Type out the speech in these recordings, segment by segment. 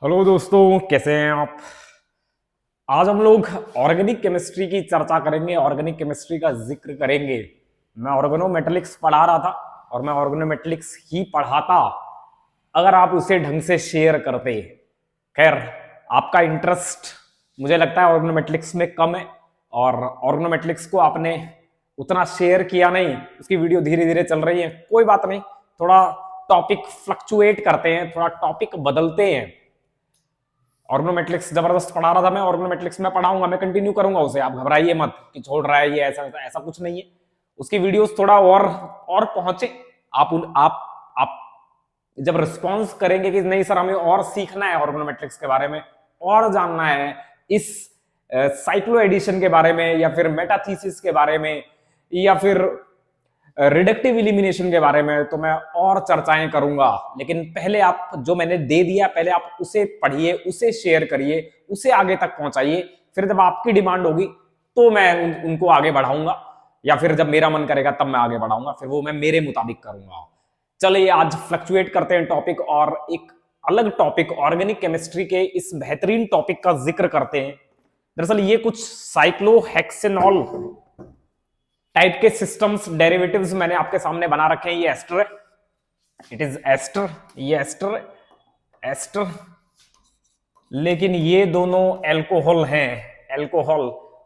Hello दोस्तों, कैसे हैं आप। आज हम लोग ऑर्गेनिक केमिस्ट्री की चर्चा करेंगे, ऑर्गेनिक केमिस्ट्री का जिक्र करेंगे। मैं ऑर्गेनोमेटेलिक्स पढ़ा रहा था और मैं ऑर्गेनोमेटेलिक्स ही पढ़ाता अगर आप उसे ढंग से शेयर करते। खैर, आपका इंटरेस्ट मुझे लगता है ऑर्गेनोमेटेलिक्स में कम है और ऑर्गेनोमेटेलिक्स को आपने उतना शेयर किया नहीं, उसकी वीडियो धीरे धीरे चल रही है। कोई बात नहीं, थोड़ा टॉपिक फ्लक्चुएट करते हैं, थोड़ा टॉपिक बदलते हैं। ऑर्गेनोमेट्रिक्स जबरदस्त पढ़ा रहा था मैं, ऑर्गेनोमेट्रिक्स में पढ़ाऊंगा, मैं कंटिन्यू करूंगा उसे। आप घबराइए मत कि छोड़ रहा है ये, ऐसा ऐसा कुछ नहीं है। उसकी वीडियोस थोड़ा और पहुंचे। आप जब रिस्पॉन्स करेंगे कि नहीं सर हमें और सीखना है ऑर्गेनोमेट्रिक्स के बारे में, और जानना है इस साइक्लो एडिशन के बारे में, या फिर मेटाथीसिस के बारे में, या फिर रिडक्टिव इलिमिनेशन के बारे में, तो मैं और चर्चाएं करूंगा। लेकिन पहले आप जो मैंने दे दिया, पहले आप उसे पढ़िए, उसे शेयर करिए, उसे आगे तक पहुंचाइए। फिर जब आपकी डिमांड होगी तो मैं उनको आगे बढ़ाऊंगा, या फिर जब मेरा मन करेगा तब मैं आगे बढ़ाऊंगा, फिर वो मैं मेरे मुताबिक करूंगा। चलिए आज फ्लक्चुएट करते हैं टॉपिक और एक अलग टॉपिक ऑर्गेनिक केमिस्ट्री के इस बेहतरीन टॉपिक का जिक्र करते हैं। दरअसल ये कुछ साइक्लोहेक्सेनॉल टाइप के सिस्टम्स, डेरिवेटिव्स मैंने आपके सामने बना रखे हैं। ये एस्टर है, इट इज एस्टर, ये एस्टर एस्टर, लेकिन ये दोनों एल्कोहल हैं, एल्कोहल।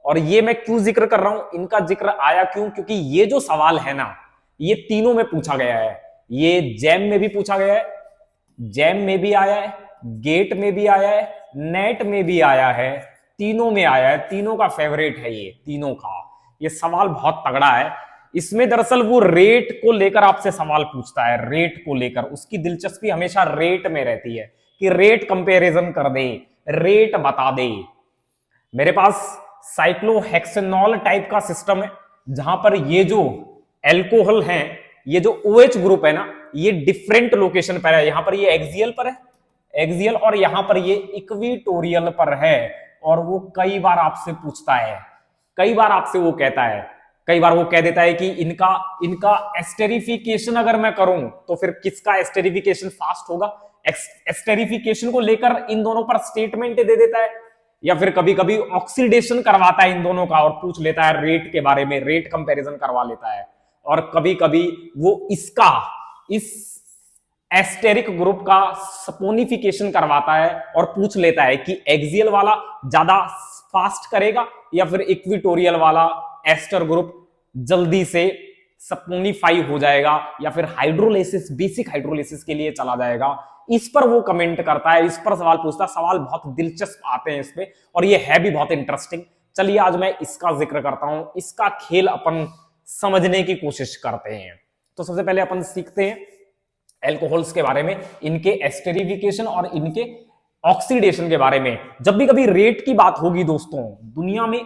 और ये मैं क्यों जिक्र कर रहा हूं, इनका जिक्र आया क्यों, क्योंकि ये जो सवाल है ना, ये तीनों में पूछा गया है। ये जैम में भी पूछा गया है, जैम में भी आया है, गेट में भी आया है, नेट में भी आया है, तीनों में आया है। तीनों का फेवरेट है ये, तीनों का ये सवाल बहुत तगड़ा है। इसमें दरअसल वो रेट को लेकर आपसे सवाल पूछता है, रेट को लेकर उसकी दिलचस्पी हमेशा रेट में रहती है कि रेट कंपैरिजन कर दे, रेट बता दे। मेरे पास साइक्लोहेक्सेनॉल टाइप का सिस्टम है, जहां पर ये जो एल्कोहल हैं, ये जो OH ग्रुप है ना, ये डिफरेंट लोकेशन पर है। यहां पर ये एक्सियल पर है, एक्सियल, और यहां पर ये इक्विटोरियल पर है। और वो कई बार आपसे पूछता है, कई बार आपसे वो कहता है, कई बार वो कह देता है कि इनका एस्टेरिफिकेशन अगर मैं करूं तो फिर किसका एस्टेरिफिकेशन फास्ट होगा। एस्टेरिफिकेशन को लेकर इन दोनों पर स्टेटमेंट दे देता है, या फिर कभी कभी ऑक्सीडेशन करवाता है इन दोनों का और पूछ लेता है रेट के बारे में, रेट कंपैरिजन करवा लेता है। और कभी कभी वो इस एस्टेरिक ग्रुप का सपोनिफिकेशन करवाता है और पूछ लेता है कि एक्सियल वाला ज्यादा फास्ट करेगा या फिर इक्विटोरियल वाला एस्टर ग्रुप जल्दी से सपोनिफाई हो जाएगा, या फिर हाइड्रोलिसिस, बेसिक हाइड्रोलिसिस के लिए चला जाएगा। इस पर वो कमेंट करता है, इस पर सवाल पूछता है। सवाल बहुत दिलचस्प आते हैं इस पे, और ये है भी बहुत इंटरेस्टिंग। चलिए आज मैं इसका जिक्र करता हूं, इसका खेल अपन समझने की कोशिश करते हैं। तो सबसे पहले अपन सीखते हैं एल्कोहल्स के बारे में, इनके एस्टेरिफिकेशन और इनके ऑक्सीडेशन के बारे में। जब भी कभी रेट की बात होगी दोस्तों दुनिया में,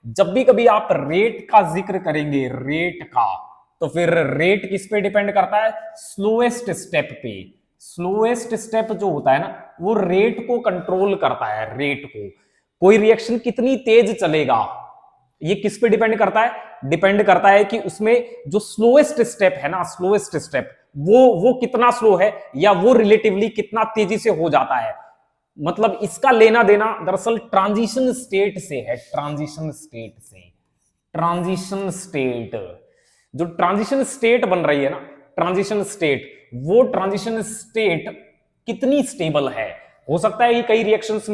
जब भी कभी आप रेट का जिक्र करेंगे, रेट का, तो फिर रेट किस पे डिपेंड करता है, स्लोएस्ट स्टेप पे। स्लोएस्ट स्टेप जो होता है ना, वो रेट को कंट्रोल करता है, रेट को। कोई रिएक्शन कितनी तेज चलेगा, ये किस पे डिपेंड करता है, डिपेंड करता है कि उसमें जो स्लोएस्ट स्टेप है ना, स्लोएस्ट स्टेप वो कितना स्लो है, या वो रिलेटिवली कितना तेजी से हो जाता है। मतलब इसका लेना देना दरअसल ट्रांजिशन स्टेट से है, ट्रांजिशन स्टेट से। ट्रांजिशन स्टेट, जो ट्रांजिशन स्टेट बन रही है ना, ट्रांजिशन स्टेट, वो ट्रांजिशन स्टेट कितनी स्टेबल है। हो सकता है कि कई रिएक्शंस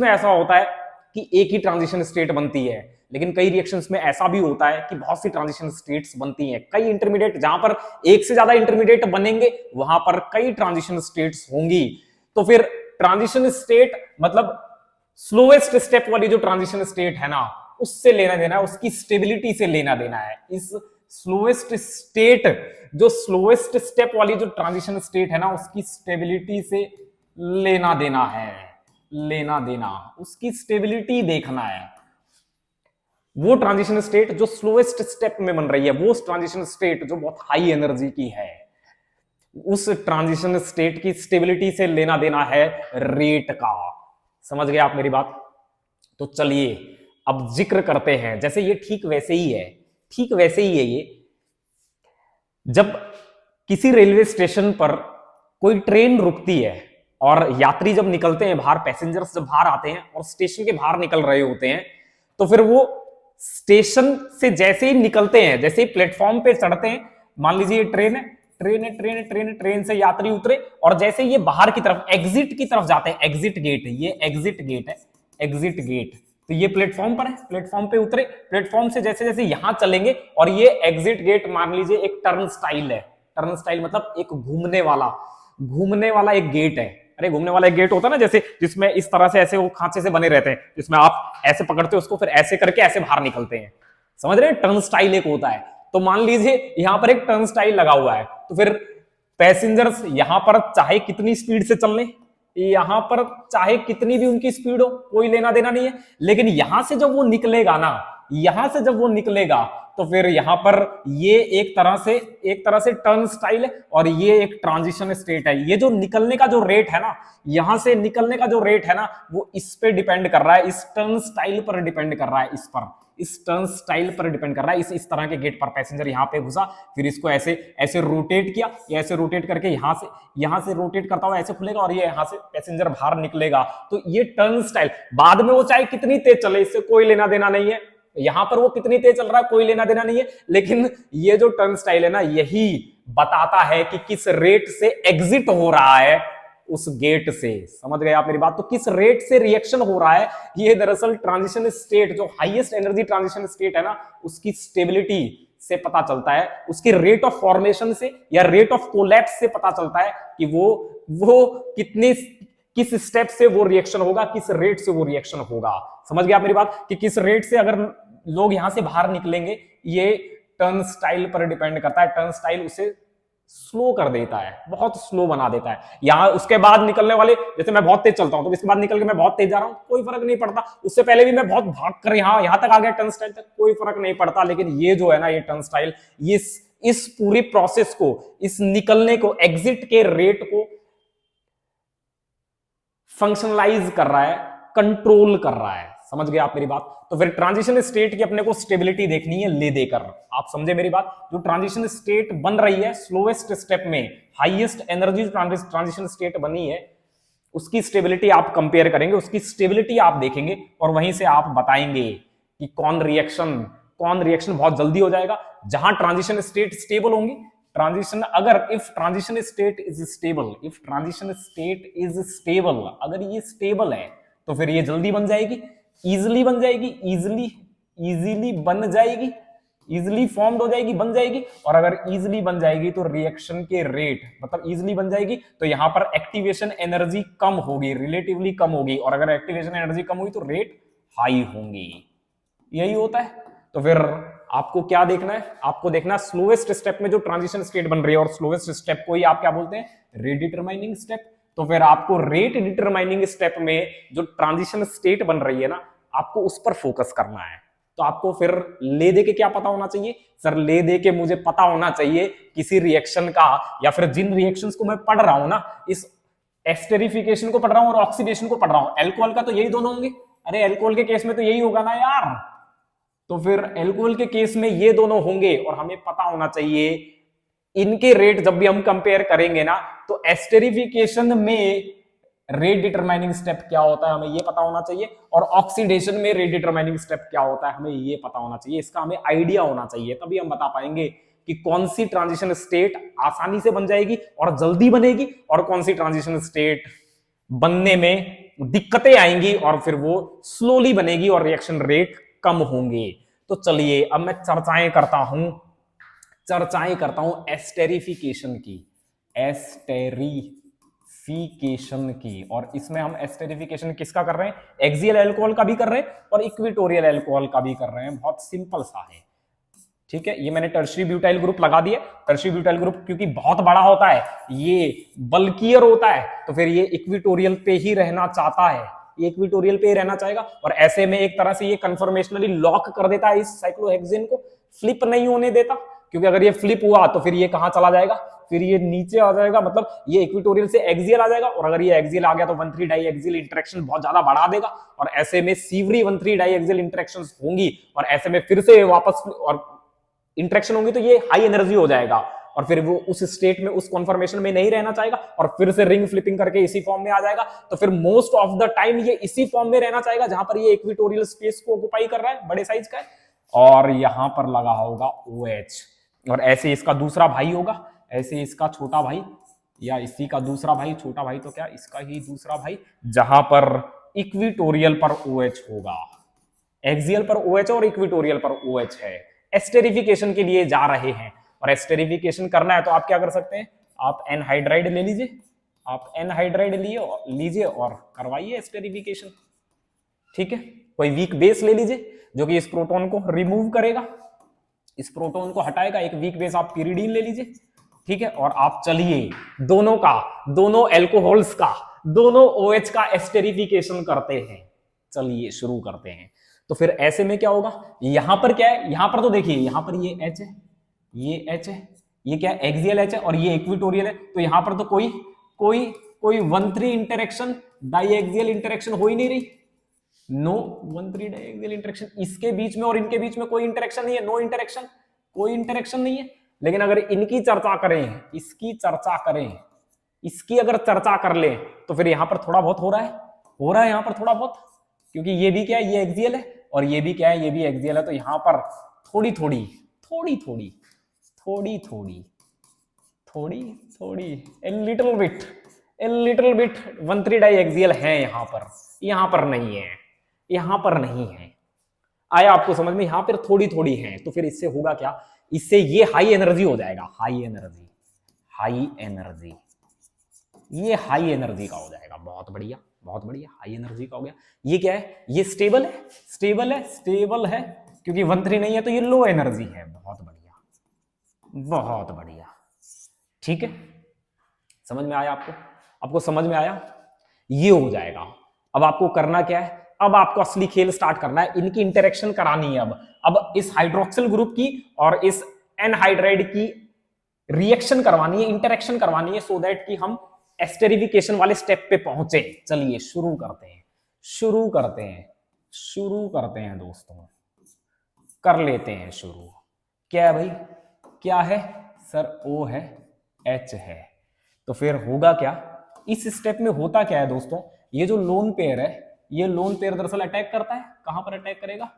में ऐसा होता है कि एक ही ट्रांजिशन स्टेट बनती है, लेकिन कई रिएक्शंस में ऐसा भी होता है कि बहुत सी ट्रांजिशन स्टेट्स बनती हैं। कई इंटरमीडिएट, जहां पर एक से ज्यादा इंटरमीडिएट बनेंगे वहां पर कई ट्रांजिशन स्टेट्स होंगी। तो फिर ट्रांजिशन स्टेट मतलब स्लोएस्ट स्टेप वाली जो ट्रांजिशन स्टेट है ना, उससे लेना देना है, उसकी स्टेबिलिटी से लेना देना है। इस स्लोएस्ट स्टेट, जो स्लोएस्ट स्टेप वाली जो ट्रांजिशन स्टेट है ना, उसकी स्टेबिलिटी से लेना देना है, लेना देना, उसकी स्टेबिलिटी देखना है। वो ट्रांजिशन स्टेट जो स्लोएस्ट स्टेप में बन रही है, वो ट्रांजिशन स्टेट जो बहुत हाई एनर्जी की है, उस ट्रांजिशन स्टेट की स्टेबिलिटी से लेना देना है रेट का। समझ गए आप मेरी बात। तो चलिए अब जिक्र करते हैं, जैसे ये ठीक वैसे ही है, ठीक वैसे ही है ये। जब किसी रेलवे स्टेशन पर कोई ट्रेन रुकती है और यात्री जब निकलते हैं बाहर, पैसेंजर्स जब बाहर आते हैं और स्टेशन के बाहर निकल रहे होते हैं, तो फिर वो स्टेशन से जैसे ही निकलते हैं, जैसे ही प्लेटफॉर्म पे चढ़ते हैं, मान लीजिए ये ट्रेन है, ट्रेन से यात्री उतरे और जैसे ये बाहर की तरफ एग्जिट की तरफ जाते हैं, एग्जिट गेट, ये एग्जिट गेट है, एग्जिट गेट, तो ये प्लेटफॉर्म पर है, प्लेटफॉर्म पे उतरे, प्लेटफॉर्म से जैसे जैसे यहां चलेंगे और ये एग्जिट गेट मान लीजिए एक टर्न स्टाइल है, टर्न स्टाइल मतलब एक घूमने वाला एक गेट है। अरे घूमने वाला एक गेट होता है ना, जैसे जिसमें इस तरह से ऐसे वो खांचे से बने रहते हैं, जिसमें आप ऐसे पकड़ते हो उसको, फिर ऐसे करके ऐसे बाहर निकलते हैं, समझ रहे हैं, टर्न स्टाइल एक होता है। तो मान लीजिए यहां पर एक टर्न स्टाइल लगा हुआ है, तो फिर पैसेंजर्स यहां पर चाहे कितनी स्पीड से चल लें, यहां पर चाहे कितनी भी उनकी स्पीड हो, कोई लेना देना नहीं है, लेकिन यहां से जब वो निकलेगा ना, यहां से जब वो निकलेगा तो फिर यहां पर ये एक तरह से टर्न स्टाइल है और ये एक ट्रांजिशन स्टेट है। ये जो निकलने का जो रेट है ना, यहां से निकलने का जो रेट है ना, वो इस पे डिपेंड कर रहा है, इस टर्न स्टाइल पर डिपेंड कर रहा है, इस टर्न स्टाइल पर डिपेंड कर रहा है। इस तरह के गेट पर पैसेंजर यहां पे घुसा, फिर इसको ऐसे ऐसे रोटेट किया, ये ऐसे रोटेट करके यहां से रोटेट करता हुआ ऐसे खुलेगा और ये यहां से पैसेंजर बाहर निकलेगा। तो ये टर्न स्टाइल, बाद में वो चाहे कितनी तेज चले, इससे कोई लेना देना नहीं है, यहां पर वो कितनी तेज चल रहा है कोई लेना देना नहीं है, लेकिन ये जो टर्न स्टाइल है ना, यही बताता है कि किस रेट से एग्जिट हो रहा है उस गेट से। समझ गए आप मेरी बात? तो किस रेट से रिएक्शन हो रहा है, ये दरअसल ट्रांजिशन स्टेट, जो हाईएस्ट एनर्जी ट्रांजिशन स्टेट है ना, उसकी स्टेबिलिटी से पता चलता है, उसके रेट ऑफ फॉर्मेशन से या रेट ऑफ कोलैप्स से पता चलता है कि वो किस स्टेप से वो रिएक्शन होगा, किस रेट से वो रिएक्शन होगा। समझ गए आप मेरी बात? कि किस रेट से अगर लोग यहां से बाहर निकलेंगे, ये टर्न स्टाइल पर डिपेंड करता है। टर्न स्टाइल उसे स्लो कर देता है, बहुत स्लो बना देता है। यहां उसके बाद निकलने वाले, जैसे मैं बहुत तेज चलता हूं तो इसके बाद निकल के मैं बहुत तेज जा रहा हूं, कोई फर्क नहीं पड़ता। उससे पहले भी मैं बहुत भाग कर यहां तक आ गया टर्न स्टाइल तक, कोई फर्क नहीं पड़ता। लेकिन ये जो है ना, ये टर्न स्टाइल, ये इस पूरी प्रोसेस को, इस निकलने को, एग्जिट के रेट को फंक्शनलाइज कर रहा है, कंट्रोल कर रहा है। समझ गए आप मेरी बात? तो फिर ट्रांजिशन स्टेट की अपने को स्टेबिलिटी देखनी है ले देकर। आप समझे मेरी बात? जो ट्रांजिशन स्टेट बन रही है स्लोएस्ट स्टेप में, हाईएस्ट एनर्जी ट्रांजिशन स्टेट बनी है, उसकी स्टेबिलिटी आप कंपेयर करेंगे, उसकी स्टेबिलिटी आप देखेंगे और वहीं से आप बताएंगे कि कौन रिएक्शन बहुत जल्दी हो जाएगा। जहां ट्रांजिशन स्टेट स्टेबल होंगी, ट्रांजिशन अगर if transition state is stable, अगर ये स्टेबल है तो फिर ये जल्दी बन जाएगी, इजीली बन जाएगी, इजीली बन जाएगी, इजीली फॉर्म्ड हो जाएगी, बन जाएगी। और अगर इजीली बन जाएगी तो रिएक्शन के रेट, मतलब इजीली बन जाएगी तो यहां पर एक्टिवेशन एनर्जी कम होगी, रिलेटिवली कम होगी, और अगर एक्टिवेशन एनर्जी कम हुई तो रेट हाई होंगी। यही होता है। तो फिर आपको क्या देखना है? आपको देखना स्लोएस्ट स्टेप में जो ट्रांजिशन स्टेट बन रही है, और स्लोएस्ट स्टेप को ही आप क्या बोलते हैं? Rate determining step. तो फिर आपको रेट डिटरमाइनिंग स्टेप में जो ट्रांजिशन स्टेट बन रही है ना, आपको उस पर फोकस करना है। तो आपको फिर ले दे के क्या पता होना चाहिए? सर ले दे के मुझे पता होना चाहिए किसी रिएक्शन का, या फिर जिन रिएक्शंस को मैं पढ़ रहा हूं ना, इस एस्टेरिफिकेशन को पढ़ रहा हूं और ऑक्सीडेशन को पढ़ रहा हूं, एल्कोहल का तो यही दोनों होंगे। अरे एल्कोहल के केस में तो यही होगा ना यार। तो फिर एल्कोहल के केस में ये दोनों होंगे और हमें पता होना चाहिए इनके रेट जब भी हम कंपेयर करेंगे ना, तो एस्टेरिफिकेशन में रेट डिटरमाइनिंग स्टेप क्या होता है हमें ये पता होना चाहिए, और ऑक्सीडेशन में रेट डिटरमाइनिंग स्टेप क्या होता है हमें ये पता होना चाहिए। इसका हमें आइडिया होना चाहिए, तभी हम बता पाएंगे कि कौन सी ट्रांजिशन स्टेट आसानी से बन जाएगी और जल्दी बनेगी, और कौन सी ट्रांजिशन स्टेट बनने में दिक्कतें आएंगी और फिर वो स्लोली बनेगी और रिएक्शन रेट कम होंगे। तो चलिए अब मैं चर्चाएं करता हूं एस्टेरिफिकेशन की, और इसमें हम एस्टेरिफिकेशन किसका कर रहे हैं? एक्सियल अल्कोहल का भी कर रहे हैं और इक्वेटोरियल अल्कोहल का भी कर रहे हैं। बहुत सिंपल सा है, ठीक है। ये मैंने टर्शियरी ब्यूटाइल ग्रुप लगा दिया। टर्शियरी ब्यूटाइल ग्रुप क्योंकि बहुत बड़ा होता है, ये बल्कियर होता है, तो फिर ये इक्वेटोरियल पे ही रहना चाहता है, ये इक्वेटोरियल पे ही रहना चाहेगा, और ऐसे में एक तरह से ये कन्फर्मेशनली लॉक कर देता है इस साइक्लोहेक्सेन को, फ्लिप नहीं होने देता। क्योंकि अगर ये फ्लिप हुआ तो फिर ये कहां चला जाएगा? फिर ये नीचे आ जाएगा, मतलब ये इक्वेटोरियल से एक्सियल आ जाएगा, और अगर ये एक्सियल आ गया तो 1,3 डाई एक्सियल इंटरेक्शन बहुत ज्यादा बढ़ा देगा, और ऐसे में सीवरी 1,3 डाई एक्सियल इंटरेक्शंस होंगी, और ऐसे में फिर से वापस और इंटरेक्शन होंगी तो ये हाई एनर्जी हो जाएगा। और फिर वो उस स्टेट में, उस कॉन्फर्मेशन में नहीं रहना चाहेगा और फिर से रिंग फ्लिपिंग करके इसी फॉर्म में आ जाएगा। तो फिर मोस्ट ऑफ द टाइम ये इसी फॉर्म में रहना चाहेगा जहां पर ये इक्वेटोरियल स्पेस को ऑक्युपाई कर रहा है, बड़े साइज का है, और यहां पर लगा होगा OH। और ऐसे इसका दूसरा भाई होगा, ऐसे इसका छोटा भाई या इसी का दूसरा भाई, छोटा भाई तो क्या इसका ही दूसरा भाई, जहां पर इक्वेटोरियल पर OH होगा। एक्सियल पर OH और इक्वेटोरियल पर OH है। एस्टेरिफिकेशन के लिए जा रहे हैं, और एस्टेरिफिकेशन करना है तो आप क्या कर सकते हैं, आप एनहाइड्राइड ले लीजिए, आप एनहाइड्राइड लीजिए और करवाइए एस्टेरिफिकेशन। ठीक है, कोई वीक बेस ले लीजिए जो कि इस प्रोटॉन को रिमूव करेगा, इस प्रोटॉन को हटाएगा। एक वीक बेस आप पिरिडीन ले लीजिए, ठीक है, और आप चलिए दोनों का, दोनों एल्कोहल्स का, दोनों OH का एस्टेरिफिकेशन करते हैं। चलिए शुरू करते हैं। तो फिर ऐसे में क्या होगा, यहां पर क्या है, यहां पर तो देखिए यहां पर ये H है, ये H है, ये क्या है एक्सियल H है और ये इक्वेटोरियल है। तो यहां पर तो कोई कोई कोई 1,3 इंटरेक्शन, डाइएक्सियल इंटरेक्शन हो ही नहीं रही। नो 1,3 डाइएक्सियल इंटरेक्शन, इसके बीच में और इनके बीच में कोई इंटरेक्शन नहीं है, नो इंटरेक्शन, कोई इंटरेक्शन नहीं है। लेकिन अगर इनकी चर्चा करें, इसकी चर्चा करें, इसकी अगर चर्चा कर ले तो फिर यहां पर थोड़ा बहुत हो रहा है यहां पर थोड़ा बहुत, क्योंकि ये भी क्या है, ये एक्सियल है और ये भी क्या है, ये भी एक्सियल है। तो यहां पर थोड़ी थोड़ी थोड़ी थोड़ी थोड़ी थोड़ी थोड़ी थोड़ी ए लिटिल बिट 1,3 डाइएक्सियल है यहां पर नहीं है, यहां पर नहीं है। आया आपको समझ में, यहां पर थोड़ी थोड़ी है। तो फिर इससे होगा क्या, इससे ये हाई एनर्जी हो जाएगा, हाई एनर्जी, ये हाई एनर्जी का हो जाएगा। बहुत बढ़िया, बहुत बढ़िया, हाई एनर्जी का हो गया। ये क्या है, ये स्टेबल है क्योंकि 1,3 नहीं है तो ये लो एनर्जी है। बहुत बढ़िया, बहुत बढ़िया, ठीक है, समझ में आया आपको समझ में आया, ये हो जाएगा। अब आपको करना क्या है, अब आपको असली खेल स्टार्ट करना है, इनकी इंटरेक्शन करानी है। अब इस हाइड्रोक्सिल ग्रुप की और इस एनहाइड्राइड की रिएक्शन करवानी है, इंटरेक्शन करवानी है, सो दैट कि हम एस्टेरिफिकेशन वाले स्टेप पे पहुंचे। चलिए शुरू करते हैं दोस्तों, कर लेते हैं शुरू। क्या है भाई, क्या है सर, O है, H है। तो फिर होगा क्या, इस स्टेप में होता क्या है दोस्तों, ये जो लोन पेयर है, ये लोन पेयर दरअसल अटैक करता है। कहां पर अटैक करेगा,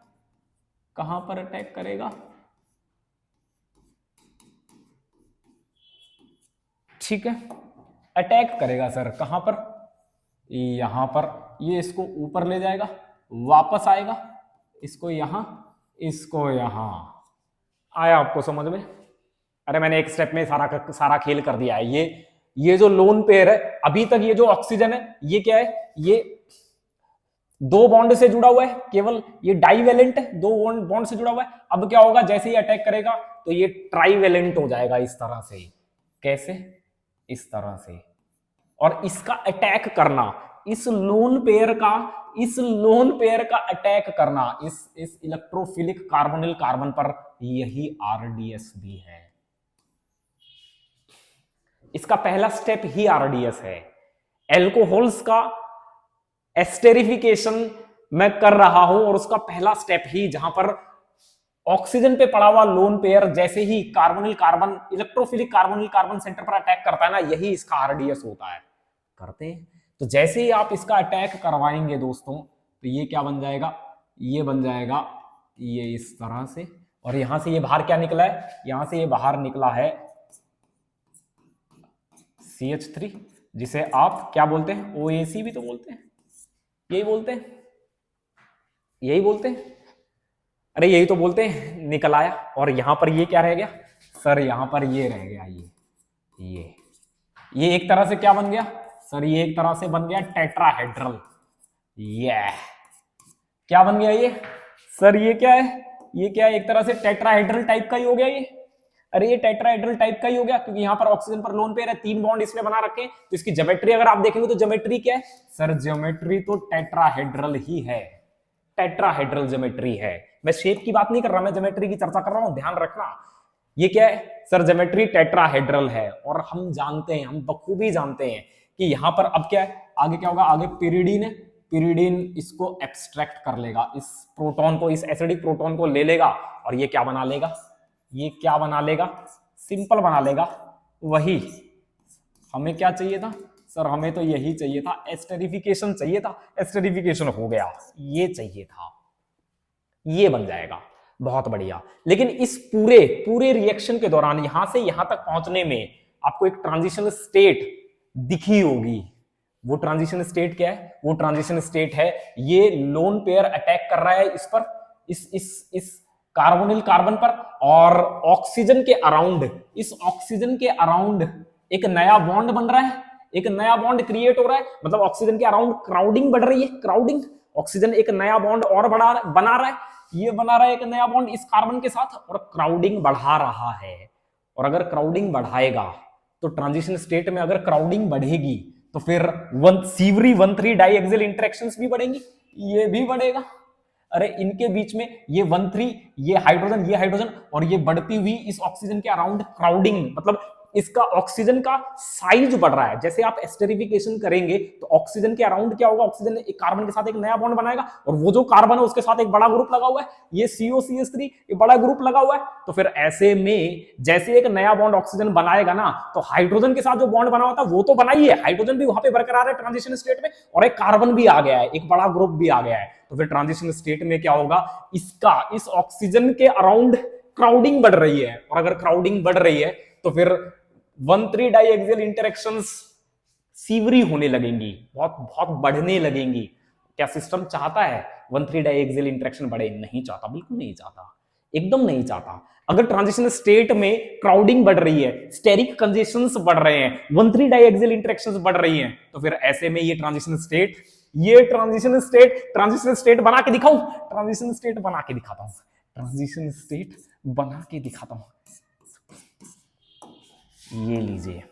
ठीक है, अटैक करेगा सर कहां पर, यहां पर। ये इसको ऊपर ले जाएगा, वापस आएगा, इसको यहां। आया आपको समझ में? अरे मैंने एक स्टेप में सारा खेल कर दिया है। ये जो लोन पेयर है, अभी तक ये जो ऑक्सीजन है, ये क्या है, ये 2 बॉन्ड से जुड़ा हुआ है, केवल ये डाइवेलेंट है, 2 बॉन्ड से जुड़ा हुआ है। अब क्या होगा, जैसे ही अटैक करेगा तो ये ट्राइवेलेंट हो जाएगा, इस तरह से। कैसे, इस तरह से। और इसका अटैक करना, इस लोन पेयर का अटैक करना इस इलेक्ट्रोफिलिक कार्बोनिल कार्बन पर, यही RDS भी है। इसका पहला स्टेप ही RDS है। एल्कोहल्स का एस्टेरिफिकेशन मैं कर रहा हूं और उसका पहला स्टेप ही, जहां पर ऑक्सीजन पे पड़ा हुआ लोन पेयर जैसे ही carbonyl carbon, electrophilic carbonyl carbon centre पर अटैक करता है ना, यही इसका RDS होता है। करते हैं तो जैसे ही आप इसका अटैक करवाएंगे दोस्तों, तो ये क्या बन जाएगा, ये बन जाएगा ये इस तरह से। और यहां से ये बाहर क्या निकला है, यहां से ये बाहर निकला है CH3, जिसे आप क्या बोलते हैं, OAC भी तो बोलते हैं, यही बोलते हैं, अरे यही तो बोलते हैं, निकल आया। और यहां पर ये क्या रह गया सर, यहां पर ये रह गया, ये एक तरह से क्या बन गया सर, ये एक तरह से बन गया टेट्राहेड्रल। ये क्या बन गया ये सर, ये क्या है, एक तरह से टेट्राहेड्रल टाइप का ही हो गया ये। अरे ये टेट्राहेड्रल टाइप का ही हो गया, क्योंकि यहां पर ऑक्सीजन पर लोन पेयर है, 3 बॉन्ड इसने बना रखे। तो इसकी ज्योमेट्री अगर आप देखेंगे तो ज्योमेट्री क्या है सर, ज्योमेट्री तो टेट्राहेड्रल ही है, टेट्राहेड्रल ज्योमेट्री है। मैं शेप की बात नहीं कर रहा, मैं ज्योमेट्री की चर्चा कर रहा हूं, ध्यान रखना। ये क्या है सर, ज्योमेट्री टेट्राहेड्रल है। और हम जानते हैं, हम बखूबी जानते हैं कि यहां पर अब क्या है, आगे क्या होगा, आगे पिरिडीन है, पिरिडीन इसको एब्स्ट्रैक्ट कर लेगा, इस प्रोटॉन को, इस एसिडिक प्रोटॉन को ले लेगा और ये क्या बना लेगा, सिंपल बना लेगा। वही हमें क्या चाहिए था सर, हमें तो यही चाहिए था, एस्टेरिफिकेशन चाहिए था, एस्टेरिफिकेशन हो गया, ये चाहिए था, ये बन जाएगा, बहुत बढ़िया। लेकिन इस पूरे पूरे रिएक्शन के दौरान यहां से यहां तक पहुंचने में आपको एक ट्रांजिशन स्टेट दिखी होगी। वो ट्रांजिशन स्टेट क्या है? वो ट्रांजिशन स्टेट है ये लोन पेयर अटैक कर रहा है इस पर, इस कार्बोनिल कार्बन पर, और ऑक्सीजन के अराउंड, इस ऑक्सीजन के अराउंड एक नया बॉन्ड बन रहा है, एक नया बॉन्ड क्रिएट हो रहा है, मतलब ऑक्सीजन के अराउंड क्राउडिंग बढ़ रही है, क्राउडिंग। ऑक्सीजन एक नया बॉन्ड और बना रहा है, ये बना रहा है एक नया बॉन्ड इस कार्बन के साथ, और क्राउडिंग बढ़ा रहा है। और अगर क्राउडिंग बढ़ाएगा तो ट्रांजिशन स्टेट में अगर क्राउडिंग बढ़ेगी तो फिर सीवरी 1,3 डाइएक्सियल इंटरेक्शंस भी बढ़ेंगी, ये भी बढ़ेगा। अरे इनके बीच में ये 1,3, ये हाइड्रोजन और ये बढ़ती हुई इस ऑक्सीजन के अराउंड क्राउडिंग, मतलब इसका ऑक्सीजन का साइज बढ़ रहा है। जैसे आप एस्टेरिफिकेशन करेंगे तो ऑक्सीजन के अराउंड क्या होगा, ऑक्सीजन एक कार्बन के साथ एक नया बॉन्ड बनाएगा, और वो जो कार्बन है उसके साथ एक बड़ा ग्रुप लगा हुआ है, ये COCH3, ये बड़ा ग्रुप लगा हुआ है। तो फिर ऐसे में जैसे एक नया बॉन्ड ऑक्सीजन बनाएगा ना, तो हाइड्रोजन के साथ जो बॉन्ड बना होता है वो तो बना ही है, हाइड्रोजन भी वहां पे बरकरार है ट्रांजिशन स्टेट में, और एक कार्बन भी आ गया है, एक बड़ा ग्रुप भी आ गया है। तो फिर ट्रांजिशन स्टेट में क्या होगा, इसका इस ऑक्सीजन के अराउंड क्राउडिंग बढ़ रही है, और अगर क्राउडिंग बढ़ रही है तो फिर 1,3 डाइएक्सियल इंटरेक्शंस सीवरी होने लगेंगी, बहुत बहुत बढ़ने लगेंगी। क्या सिस्टम चाहता है 1,3 डाइएक्सियल इंटरेक्शन बढ़े? नहीं चाहता, बिल्कुल नहीं चाहता, एकदम नहीं चाहता। अगर ट्रांजिशन स्टेट में क्राउडिंग बढ़ रही है, स्टेरिक कंजेशंस बढ़ रहे हैं, 1,3 डाइएक्सियल इंटरेक्शंस बढ़ रही हैं, तो फिर ऐसे में ये ट्रांजिशन स्टेट बना के दिखाऊं, ट्रांजिशन स्टेट बना के दिखाता हूं, ट्रांजिशन स्टेट बना के दिखाता हूं। ये लीजिए,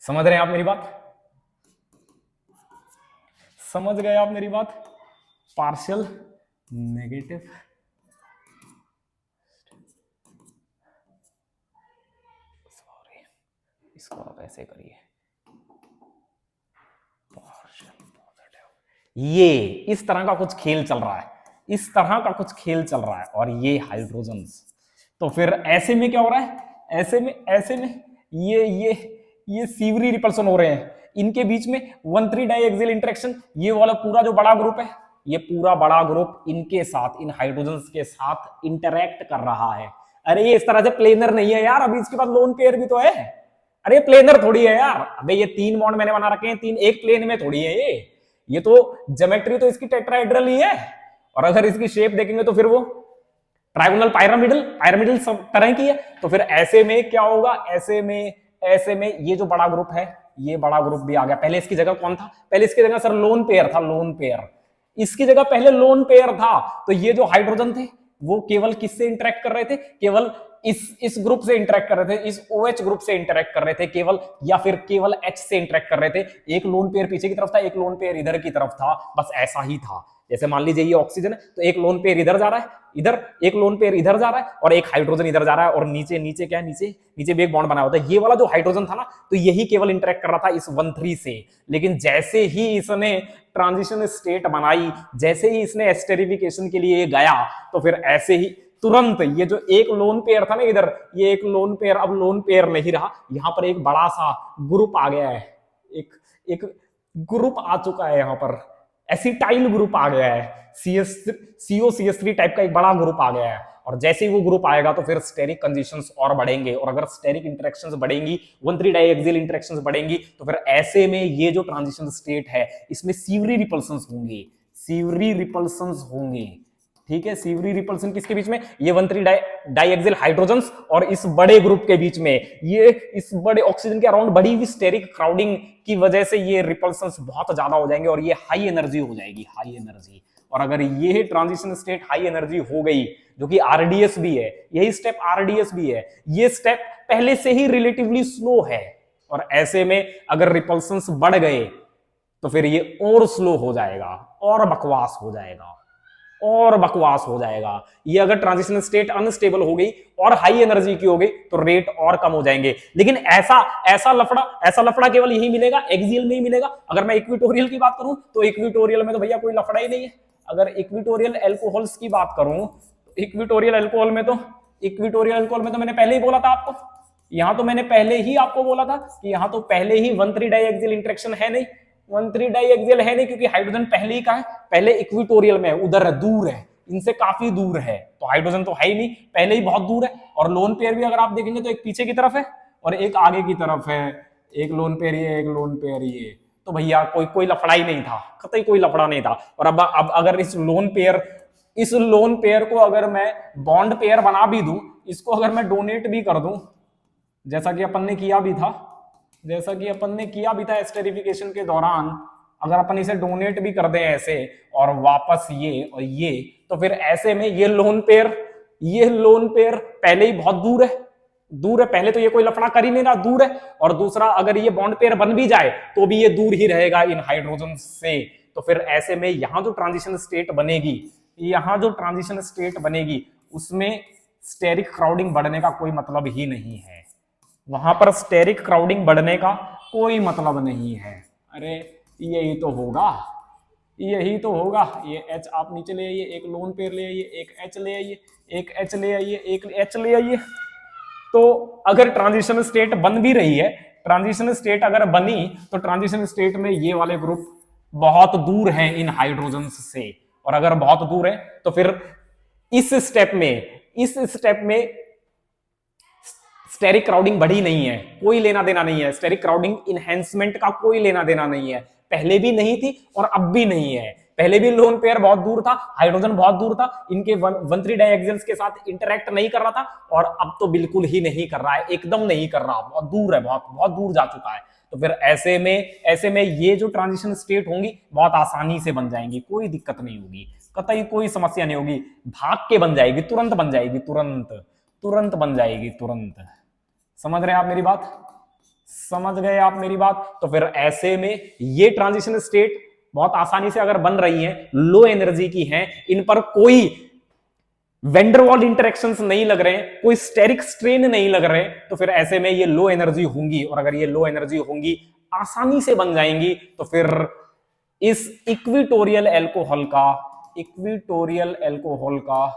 समझ रहे हैं आप मेरी बात? समझ गए आप मेरी बात? पार्शियल नेगेटिव, सॉरी, इसको आप ऐसे करिए, पार्शियल पॉजिटिव। ये इस तरह का कुछ खेल चल रहा है, इस तरह का कुछ खेल चल रहा है, और ये हाइड्रोजन्स। तो फिर ऐसे में क्या हो रहा है, ऐसे में ये सीवरी रिपल्सन हो रहे हैं, इनके बीच में 1,3 डाइएक्सियल इंटरेक्शन, ये वाला पूरा जो बड़ा ग्रुप है, ये पूरा बड़ा ग्रुप इनके साथ, इन हाइड्रोजन्स के साथ इंटरैक्ट कर रहा है। अरे ये इस तरह से प्लेनर नहीं है यार, अभी इसके बाद लोन पेयर भी तो है। अरे प्लेनर थोड़ी है यार, अबे ये 3 बॉन्ड मैंने बना रखे हैं, 3 एक प्लेन में थोड़ी है ये तो ज्योमेट्री तो इसकी टेट्राहेड्रल ही है, और अगर इसकी शेप देखेंगे तो फिर वो ट्राइगोनल पिरामिडल सब तरह की है। तो फिर ऐसे में क्या होगा, ऐसे में ये जो बड़ा ग्रुप है, ये बड़ा ग्रुप भी आ गया। पहले इसकी जगह कौन था? पहले इसकी जगह सर लोन पेयर था, लोन पेयर इसकी जगह पहले लोन पेयर था। तो ये जो हाइड्रोजन थे वो केवल किससे इंटरेक्ट कर रहे थे? केवल इस ग्रुप से इंटरेक्ट कर रहे थे, इस OH ग्रुप से इंटरेक्ट कर रहे थे केवल, या फिर केवल H से इंटरेक्ट कर रहे थे। एक लोन पेयर पीछे की तरफ था, एक लोन पेयर इधर की तरफ था, बस ऐसा ही था। जैसे मान लीजिए ये ऑक्सीजन है, तो एक लोन पेयर इधर जा रहा है, इधर एक लोन पेयर इधर जा रहा है, और एक हाइड्रोजन इधर जा रहा है, और नीचे क्या है, नीचे भी एक बॉन्ड बना होता है। ये वाला जो हाइड्रोजन था ना, तो यही केवल इंटरेक्ट कर रहा था इस 1,3 से। लेकिन जैसे ही इसने ट्रांजिशन स्टेट बनाई, जैसे ही इसने एस्टेरिफिकेशन के लिए गया, तो फिर ऐसे ही तुरंत ये जो एक लोन पेयर था ना इधर, ये एक लोन पेयर अब लोन पेयर नहीं रहा, यहां पर एक बड़ा सा ग्रुप आ गया है, एक ग्रुप आ चुका है, यहां पर एसिटाइल ग्रुप आ गया है, COCH3 टाइप का एक बड़ा ग्रुप आ गया है। और जैसे ही वो ग्रुप आएगा तो फिर स्टेरिक कंडीशंस और बढ़ेंगे, और अगर स्टेरिक इंटरेक्शंस बढ़ेंगी, 1,3 डाइएक्सियल इंटरेक्शंस बढ़ेंगी, तो फिर ऐसे में ये जो ट्रांजिशन स्टेट है इसमें सीवरी रिपल्सन्स होंगे, ठीक है। सीवरी रिपल्सन किसके बीच में? ये 1,3 डाइएक्सियल हाइड्रोजन्स और इस बड़े ग्रुप के बीच में, ये इस बड़े ऑक्सीजन के अराउंड बड़ी हुई स्टेरिक क्राउडिंग की वजह से ये रिपल्सन्स बहुत ज्यादा हो जाएंगे, और ये हाई एनर्जी हो जाएगी, हाई एनर्जी। और अगर ये ट्रांजिशन स्टेट हाई एनर्जी हो गई, जो कि RDS भी है, यही स्टेप RDS भी है, ये स्टेप पहले से ही रिलेटिवली स्लो है, और ऐसे में अगर रिपल्सन्स बढ़ गए तो फिर ये और स्लो हो जाएगा, और बकवास हो जाएगा, और बकवास हो जाएगा। ये अगर ट्रांजिशन स्टेट अनस्टेबल हो गई और हाई एनर्जी की हो गई तो रेट और कम हो जाएंगे। लेकिन ऐसा ऐसा लफड़ा केवल यही मिलेगा, एक्सियल में ही मिलेगा। अगर मैं इक्विटोरियल की बात करूं तो इक्विटोरियल में तो भैया कोई लफड़ा ही नहीं है। अगर इक्विटोरियल एल्कोहल्स की बात करूं, इक्विटोरियल एल्कोहल में तो मैंने पहले ही बोला था आपको, यहां तो मैंने पहले ही आपको बोला था कि यहां तो पहले ही 1,3 डाइएक्सियल इंटरेक्शन है नहीं, 1,3 डाइएक्सियल है नहीं, क्योंकि हाइड्रोजन पहले ही कहा है, पहले इक्विटोरियल में है, उधर है, दूर है, इनसे काफी दूर है, तो हाइड्रोजन तो है ही नहीं, पहले ही बहुत दूर है। और लोन पेयर भी अगर आप देखेंगे तो एक पीछे की तरफ है और एक आगे की तरफ है, एक लोन पेयर ये, एक लोन पेयर ये, तो भैया कोई लफड़ा ही नहीं था, कतई कोई लफड़ा नहीं था। और अब अगर इस लोन पेयर को अगर मैं बॉन्ड पेयर बना भी दूं, इसको अगर मैं डोनेट भी कर दूं, जैसा कि अपन ने किया भी था एस्टेरिफिकेशन के दौरान, अगर अपन इसे डोनेट भी कर दें ऐसे और वापस ये और ये, तो फिर ऐसे में ये लोन पेयर पहले ही बहुत दूर है, पहले तो ये कोई लफड़ा कर ही नहीं रहा, दूर है, और दूसरा अगर ये बॉन्ड पेयर बन भी जाए तो भी ये दूर ही रहेगा इन हाइड्रोजन से। तो फिर ऐसे में यहां जो ट्रांजिशन स्टेट बनेगी उसमें स्टेरिक क्राउडिंग बढ़ने का कोई मतलब ही नहीं है, वहां पर स्टेरिक क्राउडिंग बढ़ने का कोई मतलब नहीं है। अरे यही तो होगा, ये H आप नीचे ले आइए, एक लोन पेयर ले आइए, एक H ले आइए, एक H ले आइए, एक H ले आइए। तो अगर ट्रांजिशन स्टेट बन भी रही है, ट्रांजिशन स्टेट अगर बनी तो ट्रांजिशन स्टेट में ये वाले ग्रुप बहुत दूर हैं इन हाइड्रोजन से, और अगर बहुत दूर है तो फिर इस स्टेप में स्टेरिक क्राउडिंग बढ़ी नहीं है, कोई लेना देना नहीं है, स्टेरिक क्राउडिंग इनहेंसमेंट का कोई लेना देना नहीं है, पहले भी नहीं थी और अब भी नहीं है। पहले भी लोन पेयर बहुत दूर था, हाइड्रोजन बहुत दूर था, इनके 1,3 डाइएक्सियल्स के साथ इंटरेक्ट नहीं कर रहा था, और अब तो बिल्कुल ही नहीं कर रहा है, एकदम नहीं कर रहा, बहुत दूर है, बहुत दूर जा चुका है। तो फिर ऐसे में ये जो ट्रांजिशन स्टेट होंगी बहुत आसानी से बन जाएंगी, कोई दिक्कत नहीं होगी, कतई कोई समस्या नहीं होगी, भाग के बन जाएगी, तुरंत बन जाएगी, तुरंत बन जाएगी, तुरंत। समझ गए आप मेरी बात? तो फिर ऐसे में ये ट्रांजिशन स्टेट बहुत आसानी से अगर बन रही है, लो एनर्जी की हैं, इन पर कोई वेंडरवॉल इंटरेक्शंस नहीं लग रहे हैं, कोई स्टेरिक स्ट्रेन नहीं लग रहे, तो फिर ऐसे में ये लो एनर्जी होंगी, और अगर ये लो एनर्जी होंगी आसानी से बन जाएंगी, तो फिर इस इक्विटोरियल एल्कोहल का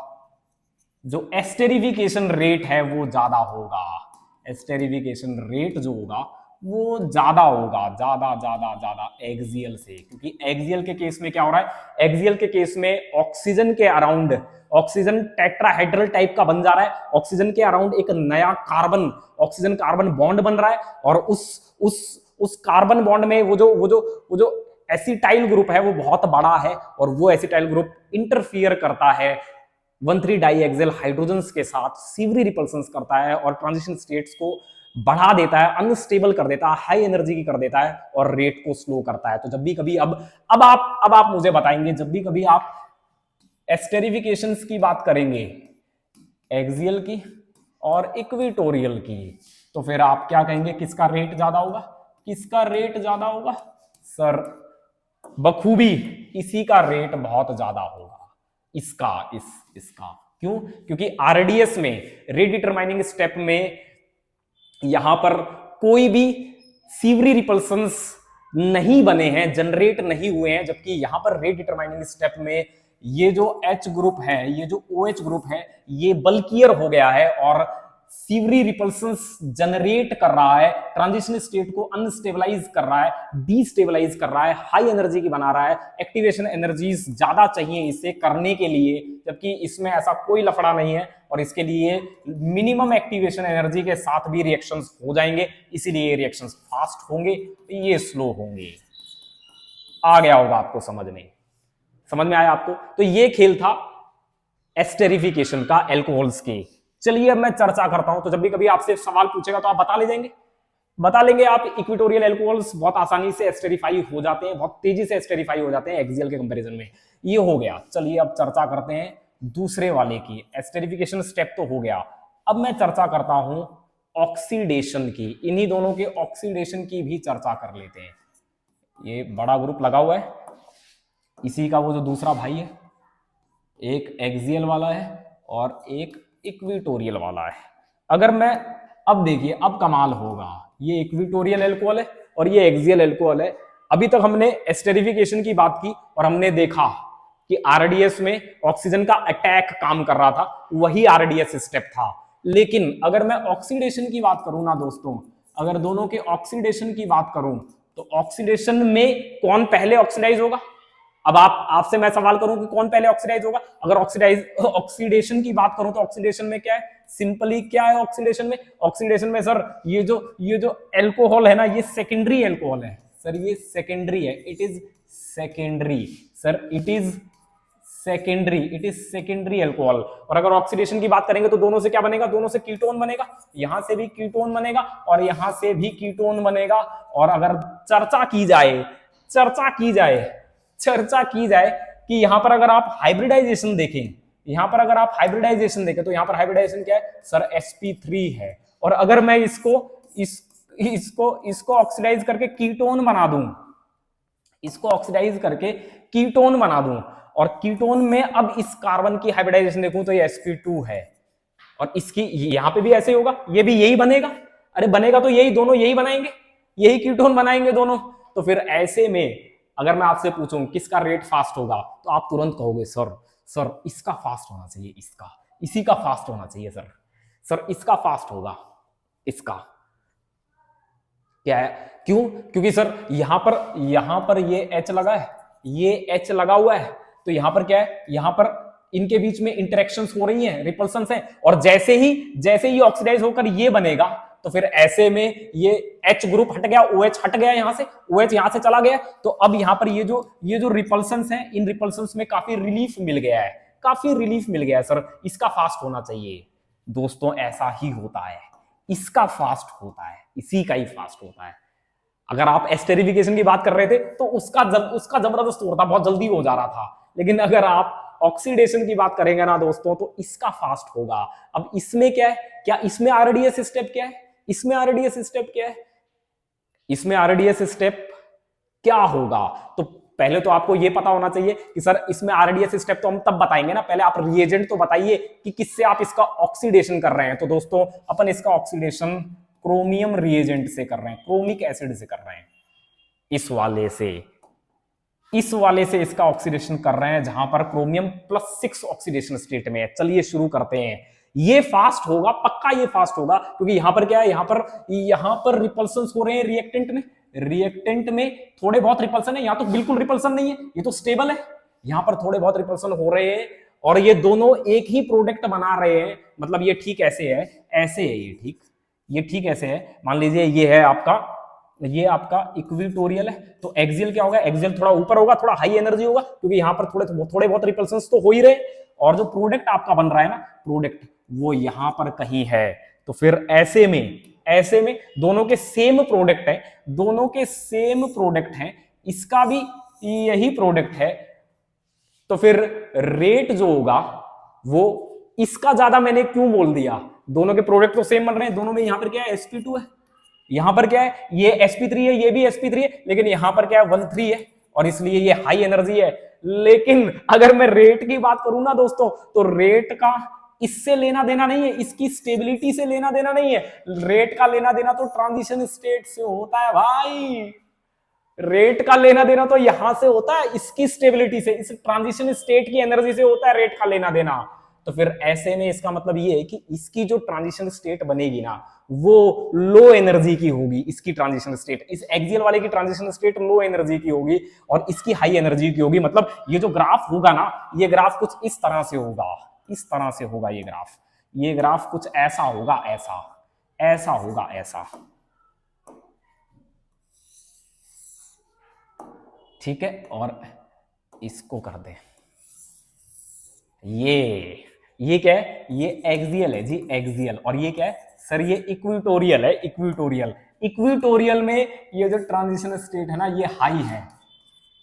जो एस्टेरिफिकेशन रेट है वो ज्यादा होगा, एस्टेरिफिकेशन रेट जो होगा वो ज्यादा होगा, ज्यादा एक्सियल से, क्योंकि एक्सियल के केस में क्या हो रहा है, एक्सियल के केस में ऑक्सीजन के अराउंड, ऑक्सीजन टेट्राहेड्रल टाइप का बन जा रहा है, ऑक्सीजन के अराउंड एक नया ऑक्सीजन कार्बन बॉन्ड बन रहा है, और उस कार्बन बॉन्ड में वो जो एसिटाइल ग्रुप है वो बहुत बड़ा है, और वो एसिटाइल ग्रुप इंटरफियर करता है 1,3 डाइएक्सियल हाइड्रोजन्स के साथ, सीवरी रिपल्सन्स करता है और ट्रांजिशन स्टेट्स को बढ़ा देता है, अनस्टेबल कर देता है, हाई एनर्जी की कर देता है और रेट को स्लो करता है। तो जब भी कभी अब आप मुझे बताएंगे, जब भी कभी आप एस्टेरिफिकेशंस की बात करेंगे, एक्सियल की और इक्विटोरियल की, तो फिर आप क्या कहेंगे, किसका रेट ज्यादा होगा? सर बखूबी इसी का रेट बहुत ज्यादा होगा, इसका क्यों? क्योंकि आरडीएस में, रीडिटरमाइनिंग स्टेप में, यहां पर कोई भी सीवरी रिपल्सन्स नहीं बने हैं, जनरेट नहीं हुए हैं, जबकि यहां पर रीडिटरमाइनिंग स्टेप में ये जो H ग्रुप है, ये जो OH ग्रुप है, ये बल्कियर हो गया है और सीवरी रिपल्सन्स जनरेट कर रहा है, ट्रांजिशन स्टेट को अनस्टेबलाइज कर रहा है, डीस्टेबलाइज कर रहा है, हाई एनर्जी की बना रहा है, एक्टिवेशन एनर्जीज ज्यादा चाहिए इसे करने के लिए, जबकि इसमें ऐसा कोई लफड़ा नहीं है, और इसके लिए मिनिमम एक्टिवेशन एनर्जी के साथ भी रिएक्शंस हो जाएंगे, इसीलिए रिएक्शंस फास्ट होंगे, ये स्लो होंगे। आ गया होगा आपको समझ में आया आपको? तो ये खेल था एस्टेरिफिकेशन का एल्कोहल्स के। चलिए अब मैं चर्चा करता हूं, तो जब भी कभी आपसे सवाल पूछेगा तो आप बता लेंगे आप, इक्विटोरियल एल्कोहल्स बहुत आसानी से एस्टेरिफाई हो जाते हैं, बहुत तेजी से एस्टेरिफाई हो जाते हैं एक्सियल के कंपैरिजन में। ये हो गया। चलिए अब चर्चा करते हैं दूसरे वाले की। एस्टेरिफिकेशन स्टेप तो हो गया, अब मैं चर्चा करता हूं ऑक्सीडेशन की। इन्हीं दोनों के ऑक्सीडेशन की भी चर्चा कर लेते हैं। ये बड़ा ग्रुप लगा हुआ है, इसी का वो जो दूसरा भाई है, एक एक्सियल वाला है और एक इक्विटोरियल वाला है। अगर मैं अब देखिए, अब कमाल होगा, ये इक्विटोरियल एल्कोहल है और ये एक्सियल एल्कोहल है। अभी तक हमने एस्टेरिफिकेशन की बात की और हमने देखा कि आरडीएस में ऑक्सीजन का अटैक काम कर रहा था, वही आरडीएस स्टेप था। लेकिन अगर मैं ऑक्सीडेशन की बात करूं ना दोस्तों, अगर दोनों के ऑक्सीडेशन की बात करूं तो ऑक्सीडेशन में कौन पहले ऑक्सीडाइज होगा? अब आपसे मैं सवाल करूं कि कौन पहले ऑक्सीडाइज होगा? अगर ऑक्सीडेशन की बात करूं तो ऑक्सीडेशन में क्या है? सिंपली क्या है ऑक्सीडेशन में? ऑक्सीडेशन में सर ये जो एल्कोहल है ना, ये सेकेंडरी एल्कोहल है सर, ये सेकेंडरी है, it is secondary sir, it is secondary alcohol. और अगर ऑक्सीडेशन की बात करेंगे तो दोनों से क्या बनेगा? दोनों से कीटोन बनेगा, यहां से भी कीटोन बनेगा और यहां से भी कीटोन बनेगा। और अगर चर्चा की जाए कि यहां पर अगर आप हाइब्रिडाइजेशन देखें, तो यहां पर हाइब्रिडाइजेशन क्या है सर? sp3 है। और अगर मैं इसको ऑक्सीडाइज करके कीटोन बना दूं, और कीटोन में अब इस कार्बन की हाइब्रिडाइजेशन देखूं तो ये sp2 है, और इसकी यहां पे भी ऐसे होगा, ये भी यही बनेगा। अरे बनेगा तो यही, दोनों यही बनाएंगे, यही कीटोन बनाएंगे दोनों। तो फिर ऐसे में अगर मैं आपसे पूछूं किसका रेट फास्ट होगा, तो आप तुरंत कहोगे सर इसका फास्ट होना चाहिए, इसी का फास्ट होना चाहिए सर इसका फास्ट होगा, इसका। क्या है? क्यों? क्योंकि सर यहां पर ये H लगा है, ये H लगा हुआ है, तो यहां पर क्या है? यहां पर इनके बीच में इंटरेक्शंस हो रही हैं, रिपल्शंस हैं, और जैसे ही ऑक्सीडाइज होकर ये बनेगा, तो फिर ऐसे में ये H ग्रुप हट गया, OH हट गया, यहां से OH यहां से चला गया, तो अब यहां पर ये जो रिपल्शंस हैं, इन रिपल्शंस में काफी रिलीफ मिल गया है सर, इसका फास्ट होना चाहिए। दोस्तों ऐसा ही होता है, इसका फास्ट होता है, इसी का ही फास्ट होता है। अगर आप एस्टेरिफिकेशन की बात कर रहे थे तो उसका जबरदस्त होता, बहुत जल्दी हो जा रहा था। लेकिन अगर आप ऑक्सीडेशन की बात करेंगे ना दोस्तों, तो इसका फास्ट होगा। अब इसमें क्या है? क्या इसमें आरडीएस स्टेप क्या है? इसमें आरडीएस स्टेप क्या होगा? तो पहले तो आपको यह पता होना चाहिए कि सर इसमें आरडीएस स्टेप तो हम तब बताएंगे ना, पहले आप रिएजेंट तो बताइए कि किससे आप इसका ऑक्सीडेशन कर रहे हैं। तो दोस्तों अपन इसका ऑक्सीडेशन क्रोमियम रिएजेंट से कर रहे हैं, क्रोमिक एसिड से कर रहे हैं, इस वाले से इसका ऑक्सीडेशन कर रहे हैं, जहां पर क्रोमियम +6 ऑक्सीडेशन स्टेट में है। चलिए शुरू करते हैं। ये फास्ट होगा, पक्का ये फास्ट होगा, क्योंकि यहां पर क्या है? यहां पर रिपल्शंस हो रहे हैं रिएक्टेंट में थोड़े बहुत रिपल्शन है, यहां तो बिल्कुल रिपल्शन नहीं है, ये तो स्टेबल है। यहां पर थोड़े बहुत रिपल्शन हो रहे हैं और ये दोनों एक ही प्रोडक्ट बना रहे हैं। मतलब ये ठीक ऐसे है, ये ठीक ऐसे है। मान लीजिए ये आपका इक्विटोरियल है, तो एक्सियल क्या होगा? एक्सियल थोड़ा ऊपर होगा, थोड़ा हाई एनर्जी होगा, क्योंकि यहां पर थोड़े बहुत रिपल्शंस तो हो ही रहे, और जो प्रोडक्ट आपका बन रहा है ना, प्रोडक्ट वो यहां पर कहीं है। तो फिर ऐसे में दोनों के सेम प्रोडक्ट हैं, इसका भी यही प्रोडक्ट है, तो फिर रेट जो होगा वो इसका ज्यादा। मैंने क्यों बोल दिया? दोनों के प्रोडक्ट तो सेम बन रहे हैं, दोनों में यहां पर क्या है? sp2 है, यहां पर क्या है? ये sp3 है, ये भी sp3 है, लेकिन यहां पर क्या है? 1,3 है, और इसलिए ये हाई एनर्जी है। लेकिन अगर मैं रेट की बात करूं ना दोस्तों, तो रेट का इससे लेना देना नहीं है, इसकी स्टेबिलिटी से लेना देना नहीं है। रेट का लेना देना तो ट्रांजिशन स्टेट से होता है भाई, रेट का लेना देना तो यहां से होता है, इसकी स्टेबिलिटी से, इस ट्रांजिशन स्टेट की एनर्जी से होता है रेट का लेना देना। तो फिर ऐसे में इसका मतलब ये है कि इसकी जो ट्रांजिशन स्टेट बनेगी ना, वो लो एनर्जी की होगी। इसकी ट्रांजिशन स्टेट, इस एक्सियल वाले की ट्रांजिशन स्टेट लो एनर्जी की होगी और इसकी हाई एनर्जी की होगी। मतलब ये जो ग्राफ होगा ना, ये ग्राफ कुछ इस तरह से होगा, ये ग्राफ कुछ ऐसा होगा, ऐसा होगा, ऐसा। ठीक है, और इसको कर दे। ये क्या है? ये एक्सियल है जी, एक्सियल। और ये क्या है सर? ये इक्विटोरियल है, इक्विटोरियल में ये जो ट्रांजिशन स्टेट है ना, ये हाई है।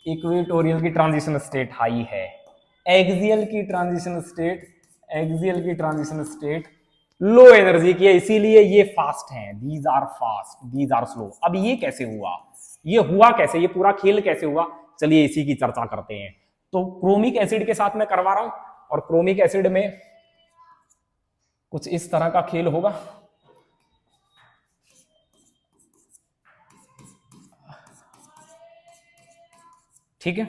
इक्विटोरियल की ट्रांजिशन स्टेट हाई है, एक्सियल की ट्रांजिशन स्टेट लो एनर्जी की है, इसीलिए ये फास्ट है। These are fast, these are slow. अब ये कैसे हुआ? ये हुआ कैसे? ये पूरा खेल कैसे हुआ? चलिए इसी की चर्चा करते हैं। तो क्रोमिक एसिड के साथ मैं करवा रहा हूं, और क्रोमिक एसिड में कुछ इस तरह का खेल होगा। ठीक है,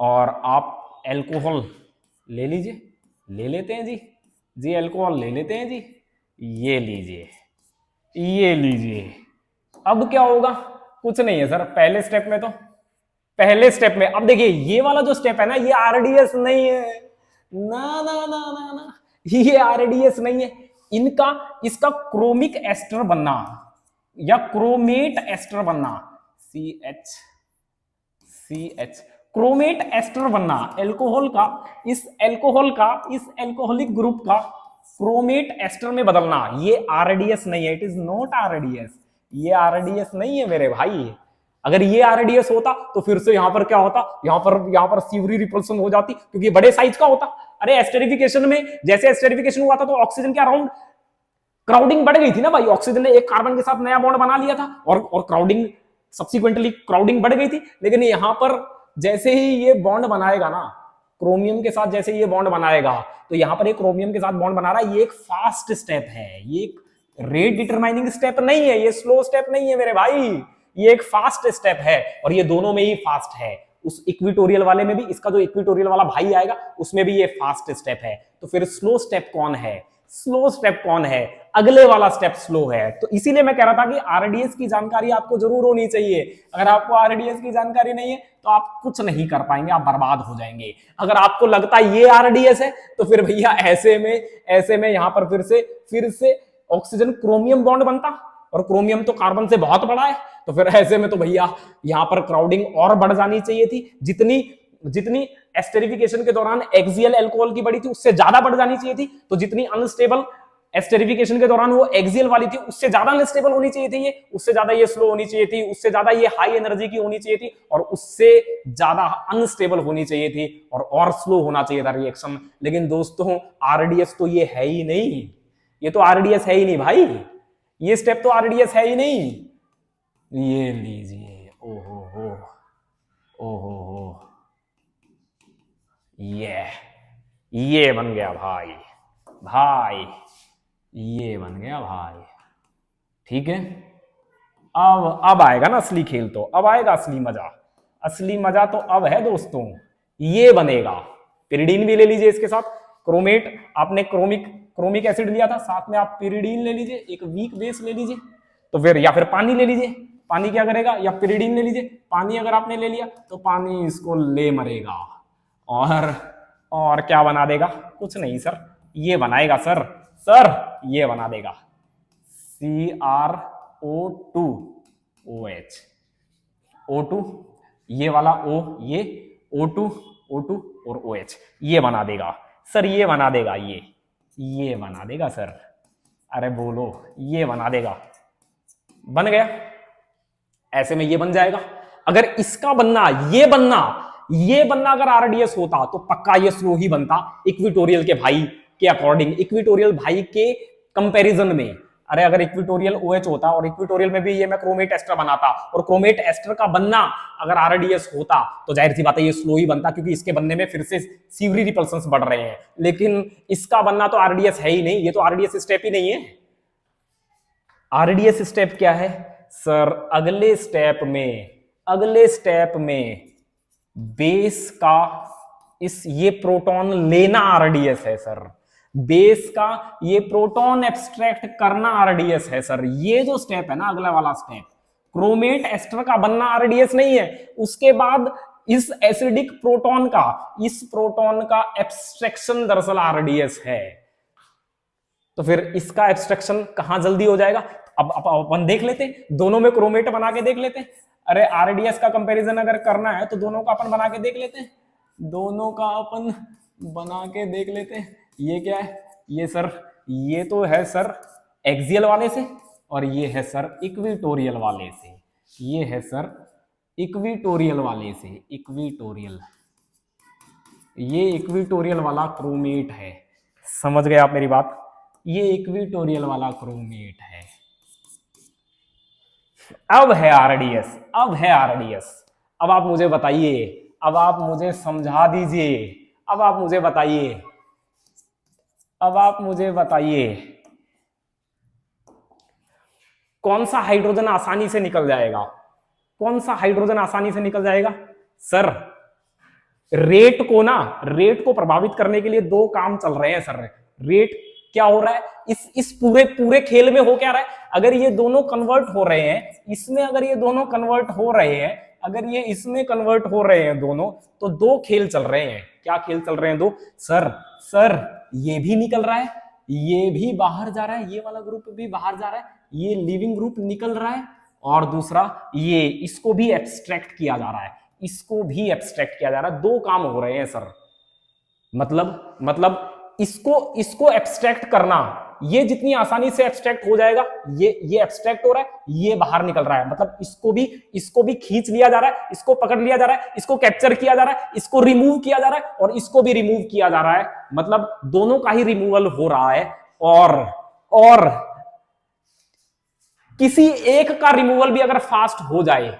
और आप एल्कोहल ले लीजिए, ले लेते हैं जी एल्कोहल ले लेते हैं जी, ये लीजिए, ये लीजिए। अब क्या होगा? कुछ नहीं है सर, पहले स्टेप में अब देखिए, ये वाला जो स्टेप है ना, ये आरडीएस नहीं है, ना ना ना ना ना, ये आरडीएस नहीं है। इसका क्रोमिक एस्टर बनना या क्रोमेट एस्टर बनना, CH क्रोमेट एस्टर बनना, इस एल्कोहलिक ग्रुप का क्रोमेट एस्टर में बदलना, ये आरडीएस नहीं है, इट इज नॉट आरडीएस, ये आरडीएस नहीं है मेरे भाई। अगर ये आरडीएस होता तो फिर से यहां पर क्या होता, यहां पर सीवरी रिपल्सन हो जाती, क्योंकि बड़े साइज का होता। अरे एस्टेरिफिकेशन में जैसे एस्टेरिफिकेशन हुआ था तो ऑक्सीजन के अराउंड क्राउडिंग बढ़ गई थी ना भाई, ऑक्सीजन ने एक कार्बन के साथ नया बॉन्ड बना लिया था और क्राउडिंग सब्सिक्वेंटली क्राउडिंग बढ़ गई थी। लेकिन यहां पर जैसे ही ये बॉन्ड बनाएगा ना, क्रोमियम के साथ जैसे ये बॉन्ड बनाएगा, तो यहां पर एक क्रोमियम के साथ बॉन्ड बना रहा है, ये एक फास्ट स्टेप है, ये एक रेट डिटरमाइनिंग स्टेप नहीं है, ये स्लो स्टेप नहीं है मेरे भाई, ये एक फास्ट स्टेप है, और ये दोनों में ही फास्ट है। उस इक्विटोरियल वाले में भी, इसका जो इक्विटोरियल वाला भाई आएगा उसमें भी ये फास्ट स्टेप है। तो फिर स्लो स्टेप कौन है? स्लो स्टेप कौन है? अगले वाला स्टेप स्लो है। तो इसीलिए मैं कह रहा था कि आरडीएस की जानकारी आपको जरूर होनी चाहिए। अगर आपको आरडीएस की जानकारी नहीं है तो आप कुछ नहीं कर पाएंगे, आप बर्बाद हो जाएंगे। अगर आपको लगता है ये आरडीएस है तो फिर भैया ऐसे में यहां पर फिर से ऑक्सीजन क्रोमियम बॉन्ड बनता, और क्रोमियम तो कार्बन से बहुत बड़ा है, तो फिर ऐसे में तो भैया यहां पर क्राउडिंग और बढ़ जानी चाहिए थी। जितनी एस्टेरिफिकेशन के दौरान एक्सियल अल्कोहल की बढ़ी थी उससे ज्यादा बढ़ जानी चाहिए थी। तो जितनी अनस्टेबल एस्टेरिफिकेशन के दौरान वो एक्सियल वाली थी उससे ज्यादा अनस्टेबल होनी चाहिए थी, ये उससे ज्यादा ये स्लो होनी चाहिए थी, उससे ज्यादा ये हाई एनर्जी की होनी चाहिए थी, और उससे ज्यादा अनस्टेबल होनी चाहिए थी, और स्लो होना चाहिए था रिएक्शन। लेकिन दोस्तों आरडीएस तो ये है ही नहीं, ये तो आरडीएस है ही नहीं भाई, ये स्टेप तो आरडीएस है ही नहीं। ये लीजिए, ओहो हो, ये बन गया भाई, ये बन गया भाई। ठीक है, अब आएगा ना असली खेल, तो अब आएगा असली मजा तो अब है दोस्तों। ये बनेगा, पिरिडीन भी ले लीजिए इसके साथ, क्रोमेट आपने क्रोमिक एसिड लिया था, साथ में आप पिरिडीन ले लीजिए, एक वीक बेस ले लीजिए, तो फिर या फिर पानी ले लीजिए, पानी क्या करेगा, या पिरिडीन ले लीजिए, पानी अगर आपने ले लिया तो पानी इसको ले मरेगा, और क्या बना देगा? कुछ नहीं सर, ये बनाएगा सर ये बना देगा CrO2OH, O2, ये वाला O, ये O2 और OH, ये बना देगा सर, ये बना देगा सर। अरे बोलो, ये बना देगा, बन गया। ऐसे में ये बन जाएगा। अगर इसका बनना, ये बनना अगर आरडीएस होता तो पक्का ये स्लो ही बनता, इक्विटोरियल के भाई के अकॉर्डिंग, इक्विटोरियल भाई के कंपैरिजन में। अरे अगर इक्विटोरियल OH होता और इक्विटोरियल में भी ये मैं क्रोमेट एस्टर बनाता, और क्रोमेट एस्टर का बनना अगर आरडीएस होता तो जाहिर सी बात है ये स्लो ही बनता, क्योंकि इसके बनने में फिर से सीवरी रिपल्सन्स बढ़ रहे हैं। लेकिन इसका बनना तो आरडीएस है ही नहीं, ये तो आरडीएस स्टेप ही नहीं है। आरडीएस स्टेप क्या है सर? अगले स्टेप में बेस का ये प्रोटॉन लेना आरडीएस है सर, बेस का ये प्रोटॉन एब्स्ट्रैक्ट करना आरडीएस है सर। ये जो स्टेप है ना, अगला वाला स्टेप, क्रोमेट एस्टर का बनना आरडीएस नहीं है। उसके बाद इस एसिडिक प्रोटॉन का एब्स्ट्रैक्शन दरअसल आरडीएस है। तो फिर इसका एब्स्ट्रैक्शन कहां जल्दी हो जाएगा? अब अपन देख लेते हैं, दोनों में क्रोमेट बना के देख लेते हैं। अरे आरडीएस का कंपैरिजन अगर करना है तो दोनों का अपन बना के देख लेते हैं, ये क्या है? ये सर, ये तो है सर एक्सियल वाले से, और ये है सर इक्विटोरियल वाले से, ये है सर इक्विटोरियल वाले से, ये इक्विटोरियल वाला क्रोमेट है। समझ गए आप मेरी बात? ये इक्विटोरियल वाला क्रोमेट है। अब है आरडीएस। अब आप मुझे बताइए, अब आप मुझे समझा दीजिए, अब आप मुझे बताइए अब आप मुझे बताइए कौन सा हाइड्रोजन आसानी से निकल जाएगा, कौन सा हाइड्रोजन आसानी से निकल जाएगा सर? रेट को प्रभावित करने के लिए दो काम चल रहे हैं सर। रेट क्या हो रहा है इस पूरे पूरे खेल में, हो क्या रहा है? अगर ये दोनों कन्वर्ट हो रहे हैं इसमें, अगर ये दोनों कन्वर्ट हो रहे हैं, अगर ये इसमें कन्वर्ट हो रहे हैं दोनों, तो दो खेल चल रहे हैं। क्या खेल चल रहे हैं? दो सर ये भी निकल रहा है, ये भी बाहर जा रहा है, ये वाला ग्रुप भी बाहर जा रहा है, ये लिविंग ग्रुप निकल रहा है, और दूसरा ये इसको भी एब्स्ट्रैक्ट किया जा रहा है, इसको भी एब्स्ट्रैक्ट किया जा रहा है। दो काम हो रहे हैं सर। मतलब इसको एब्स्ट्रैक्ट करना, ये जितनी आसानी से एब्स्ट्रैक्ट हो जाएगा, ये एब्स्ट्रैक्ट हो रहा है, ये बाहर निकल रहा है, मतलब इसको भी खींच लिया जा रहा है, इसको पकड़ लिया जा रहा है, इसको कैप्चर किया जा रहा है, इसको रिमूव किया जा रहा है, और इसको भी रिमूव किया जा रहा है। मतलब दोनों का ही रिमूवल हो रहा है, और किसी एक का रिमूवल भी अगर फास्ट हो जाए,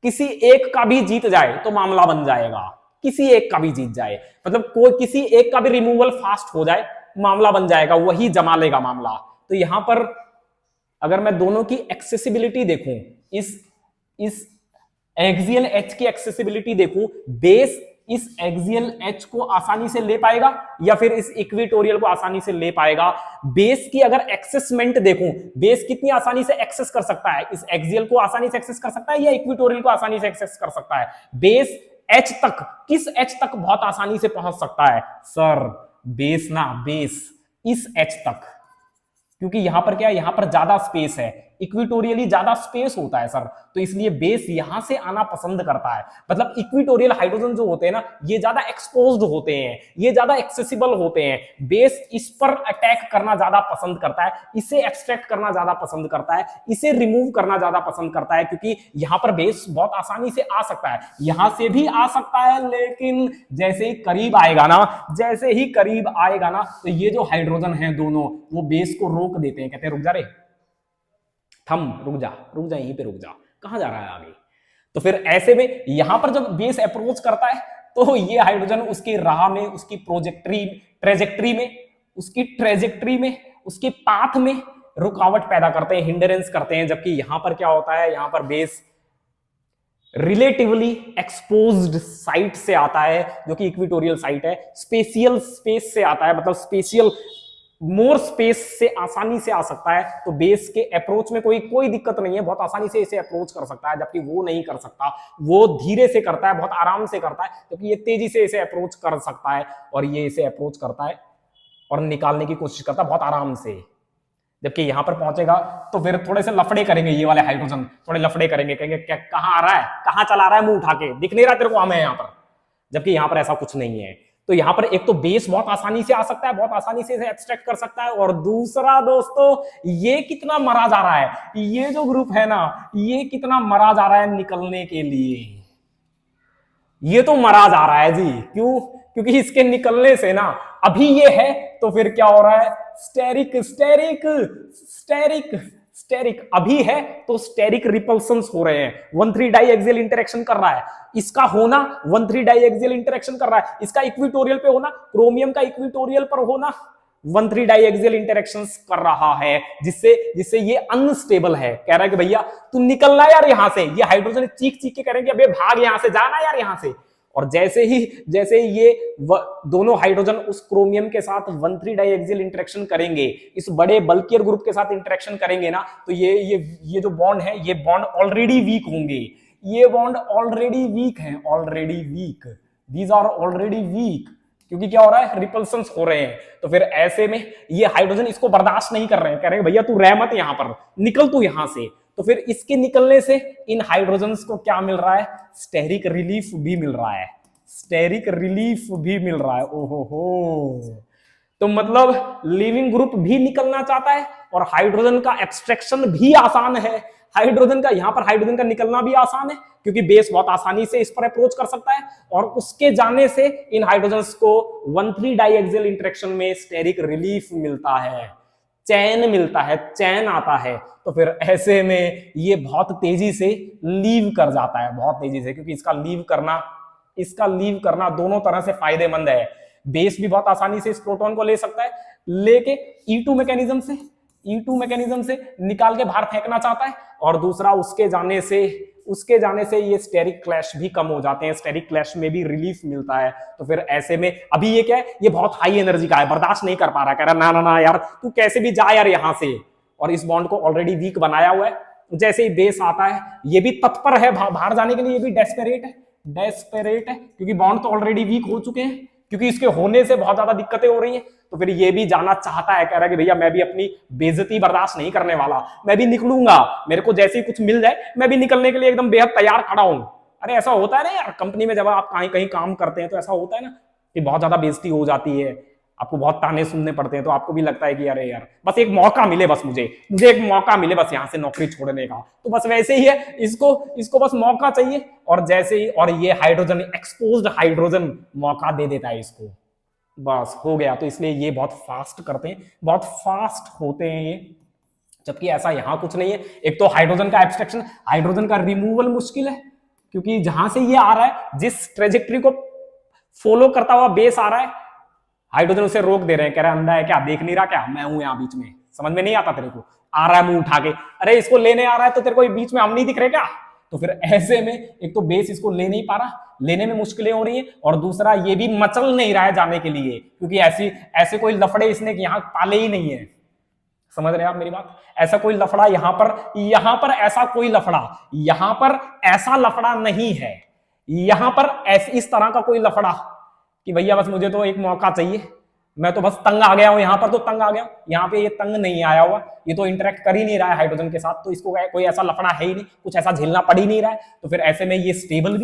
किसी एक का भी जीत जाए तो मामला बन जाएगा। किसी एक का भी जीत जाए, मतलब कोई किसी एक का भी रिमूवल फास्ट हो जाए, मामला बन जाएगा, वही जमा लेगा मामला। तो यहां पर अगर मैं दोनों की एक्सेसिबिलिटी देखूं, इस एक्सियल एच की एक्सेसिबिलिटी देखूं, बेस इस एक्सियल एच को आसानी से ले पाएगा या फिर इस इक्वेटोरियल को आसानी से ले पाएगा? बेस की अगर एक्सेसमेंट देखूं, बेस कितनी आसानी से एक्सेस कर सकता है? इस एक्सियल को आसानी से एक्सेस कर सकता है या इक्वेटोरियल को आसानी से एक्सेस कर सकता है? बेस एच तक, किस एच तक बहुत आसानी से पहुंच सकता है सर? बेस इस एच तक, क्योंकि यहां पर क्या है, यहां पर ज्यादा स्पेस है, इक्वेटोरियली ज्यादा स्पेस होता है सर, तो इसलिए बेस यहां से आना पसंद करता है। मतलब इक्वेटोरियल हाइड्रोजन जो होते हैं ना, ये ज्यादा एक्सपोज्ड होते हैं, ये ज्यादा एक्सेसिबल होते हैं। बेस इस पर अटैक करना ज्यादा पसंद करता है, इसे एक्सट्रैक्ट करना ज्यादा पसंद करता है, इसे रिमूव करना ज्यादा पसंद करता है, क्योंकि यहां पर बेस बहुत आसानी से आ सकता है, यहां से भी आ सकता है, लेकिन जैसे ही करीब आएगा ना, तो ये जो हाइड्रोजन है दोनों, वो बेस को रोक देते हैं, कहते हैं रुक जा रे, रुक जा यहीं पे रुक जा, कहां जा रहा है आगे? तो फिर ऐसे में यहां पर जब बेस अप्रोच करता है, तो ये हाइड्रोजन उसकी राह में, उसकी ट्रेजेक्ट्री में, उसके पाथ में रुकावट पैदा करते हैं, हिंडरेंस करते हैं। जबकि यहां पर क्या होता है, यहां पर बेस रिलेटिवली एक्सपोज्ड साइट से आता है, जो कि इक्वेटोरियल साइट है, स्पेशियल स्पेस से आता है, मतलब स्पेशियल मोर स्पेस से आसानी से आ सकता है। तो बेस के अप्रोच में कोई दिक्कत नहीं है, बहुत आसानी से इसे अप्रोच कर सकता है, जबकि वो नहीं कर सकता, वो धीरे से करता है, बहुत आराम से करता है, क्योंकि ये तेजी से इसे अप्रोच कर सकता है, और ये इसे अप्रोच करता है और निकालने की कोशिश करता है बहुत आराम से। जबकि यहां पर पहुंचेगा तो फिर थोड़े से लफड़े करेंगे, ये वाले हाइड्रोजन थोड़े लफड़े करेंगे, कहेंगे क्या, कहां आ रहा है, कहां चला रहा है मुंह उठा के, दिख नहीं रहा तेरे को हमें यहां पर? जबकि यहां पर ऐसा कुछ नहीं है। तो यहां पर एक तो बेस बहुत आसानी से आ सकता है, बहुत आसानी से इसे एक्सट्रैक्ट कर सकता है, और दूसरा दोस्तों ये कितना मरा जा रहा है, ये जो ग्रुप है ना, ये कितना मरा जा रहा है निकलने के लिए, ये तो मरा जा रहा है जी। क्यों? क्योंकि इसके निकलने से ना, अभी ये है तो फिर क्या हो रहा है, स्टेरिक अभी है तो स्टेरिक रिपल्सन्स हो रहे हैं, 1,3 डाइएक्सियल इंटरेक्शन कर रहा है, इसका होना 1,3 डाइएक्सियल इंटरेक्शन कर रहा है, इसका इक्वेटोरियल पे होना, क्रोमियम का इक्वेटोरियल पर होना 1,3 डाइएक्सियल इंटरेक्शंस कर रहा है, जिससे ये अनस्टेबल है। कह रहा है कि भैया तू निकलना यार यहां से, ये हाइड्रोजन चीख के करेंगे अबे भाग यहां से, जाना यार यहां से। और जैसे ही ये दोनों हाइड्रोजन उस क्रोमियम के साथ 1,3 डाइएक्सियल इंटरेक्शन करेंगे, इस बड़े बल्कियर ग्रुप के साथ इंटरेक्शन करेंगे ना, तो ये जो बॉन्ड है, ये बॉन्ड ऑलरेडी वीक होंगे, ये बॉन्ड ऑलरेडी वीक है, दीज आर ऑलरेडी वीक, क्योंकि क्या हो रहा है, रिपल्सन्स हो रहे हैं। तो फिर ऐसे में ये हाइड्रोजन इसको बर्दाश्त नहीं कर रहे हैं, कह रहे हैं भैया तू रह मत यहां पर, निकल तू यहां से। तो फिर इसके निकलने से इन हाइड्रोजन्स को क्या मिल रहा है, स्टेरिक रिलीफ भी मिल रहा है, ओहो हो। तो मतलब लिविंग ग्रुप भी निकलना चाहता है, और हाइड्रोजन का एब्स्ट्रैक्शन भी आसान है, यहां पर हाइड्रोजन का निकलना भी आसान है, क्योंकि बेस बहुत आसानी से इस पर अप्रोच कर सकता है, और उसके जाने से इन हाइड्रोजन्स को 1,3 डाइएक्सियल इंटरेक्शन में स्टेरिक रिलीफ मिलता है, चैन आता है। तो फिर ऐसे में ये बहुत तेजी से लीव कर जाता है, बहुत तेजी से, क्योंकि इसका लीव करना दोनों तरह से फायदेमंद है। बेस भी बहुत आसानी से इस प्रोटॉन को ले सकता है, लेके E2 मैकेनिज्म से निकाल के बाहर फेंकना चाहता है, और दूसरा उसके जाने से ये स्टेरिक क्लैश भी कम हो जाते हैं, स्टेरिक क्लैश में भी रिलीफ मिलता है। तो फिर ऐसे में अभी ये क्या है, ये बहुत हाई एनर्जी का है, बर्दाश्त नहीं कर पा रहा, कह रहा ना ना ना यार तू कैसे भी जा यार यहां से, और इस बॉन्ड को ऑलरेडी वीक बनाया हुआ है। जैसे ही बेस आता है ये भी तत्पर है बाहर जाने के लिए, ये भी डेस्परेट है क्योंकि बॉन्ड तो ऑलरेडी वीक हो चुके हैं, क्योंकि इसके होने से बहुत ज्यादा दिक्कतें हो रही हैं। तो फिर ये भी जाना चाहता है, कह रहा है कि भैया मैं भी अपनी बेइज्जती बर्दाश्त नहीं करने वाला, मैं भी निकलूंगा, मेरे को जैसे ही कुछ मिल जाए मैं भी निकलने के लिए एकदम बेहद तैयार खड़ा हूं। अरे ऐसा होता है ना यार, कंपनी में जब आप कहीं कहीं काम करते हैं तो ऐसा होता है ना कि बहुत ज्यादा बेइज्जती हो जाती है, आपको बहुत ताने सुनने पड़ते हैं, तो आपको भी लगता है कि अरे यार बस एक मौका मिले, बस मुझे एक मौका मिले बस यहां से नौकरी छोड़ने का। तो बस वैसे ही है, इसको बस मौका चाहिए, और जैसे ही और ये हाइड्रोजन, एक्सपोज्ड हाइड्रोजन मौका दे देता है इसको, बस हो गया। तो इसलिए ये बहुत फास्ट करते हैं, बहुत फास्ट होते हैं ये, जबकि ऐसा यहां कुछ नहीं है। एक तो हाइड्रोजन का एब्स्ट्रैक्शन, हाइड्रोजन का रिमूवल मुश्किल है, क्योंकि जहां से ये आ रहा है, जिस ट्रेजेक्ट्री को फॉलो करता हुआ बेस आ रहा है, हाइड्रोजन उसे रोक दे रहे हैं, कह रहा है अंधा है क्या, देख नहीं रहा क्या, मैं हूं यहां बीच में, समझ में नहीं आता तेरे को, आ रहा है मुंह उठा के, अरे इसको लेने आ रहा है तो तेरे को बीच में हम नहीं दिख रहे क्या। तो फिर ऐसे में एक तो बेस इसको ले नहीं पा रहा, लेने में मुश्किलें हो रही है, और दूसरा ये भी मचल नहीं रहा है जाने के लिए, क्योंकि ऐसे कोई लफड़े इसने यहां पाले ही नहीं है। समझ रहे हैं आप मेरी बात, ऐसा कोई लफड़ा यहां पर ऐसा कोई लफड़ा, यहां पर ऐसा लफड़ा नहीं है, यहां पर इस तरह का कोई लफड़ा कि भैया बस मुझे तो एक मौका चाहिए, मैं तो बस तंग आ गया हूं, यहां पर तो तंग आ गया हूं, यहां पे ये तंग नहीं आया हुआ, ये तो इंटरेक्ट कर ही नहीं रहा है हाइड्रोजन के साथ, तो इसको कोई ऐसा लफड़ा है ही नहीं, कुछ ऐसा झेलना पड़ ही नहीं रहा है। तो फिर ऐसे में ये स्टेबल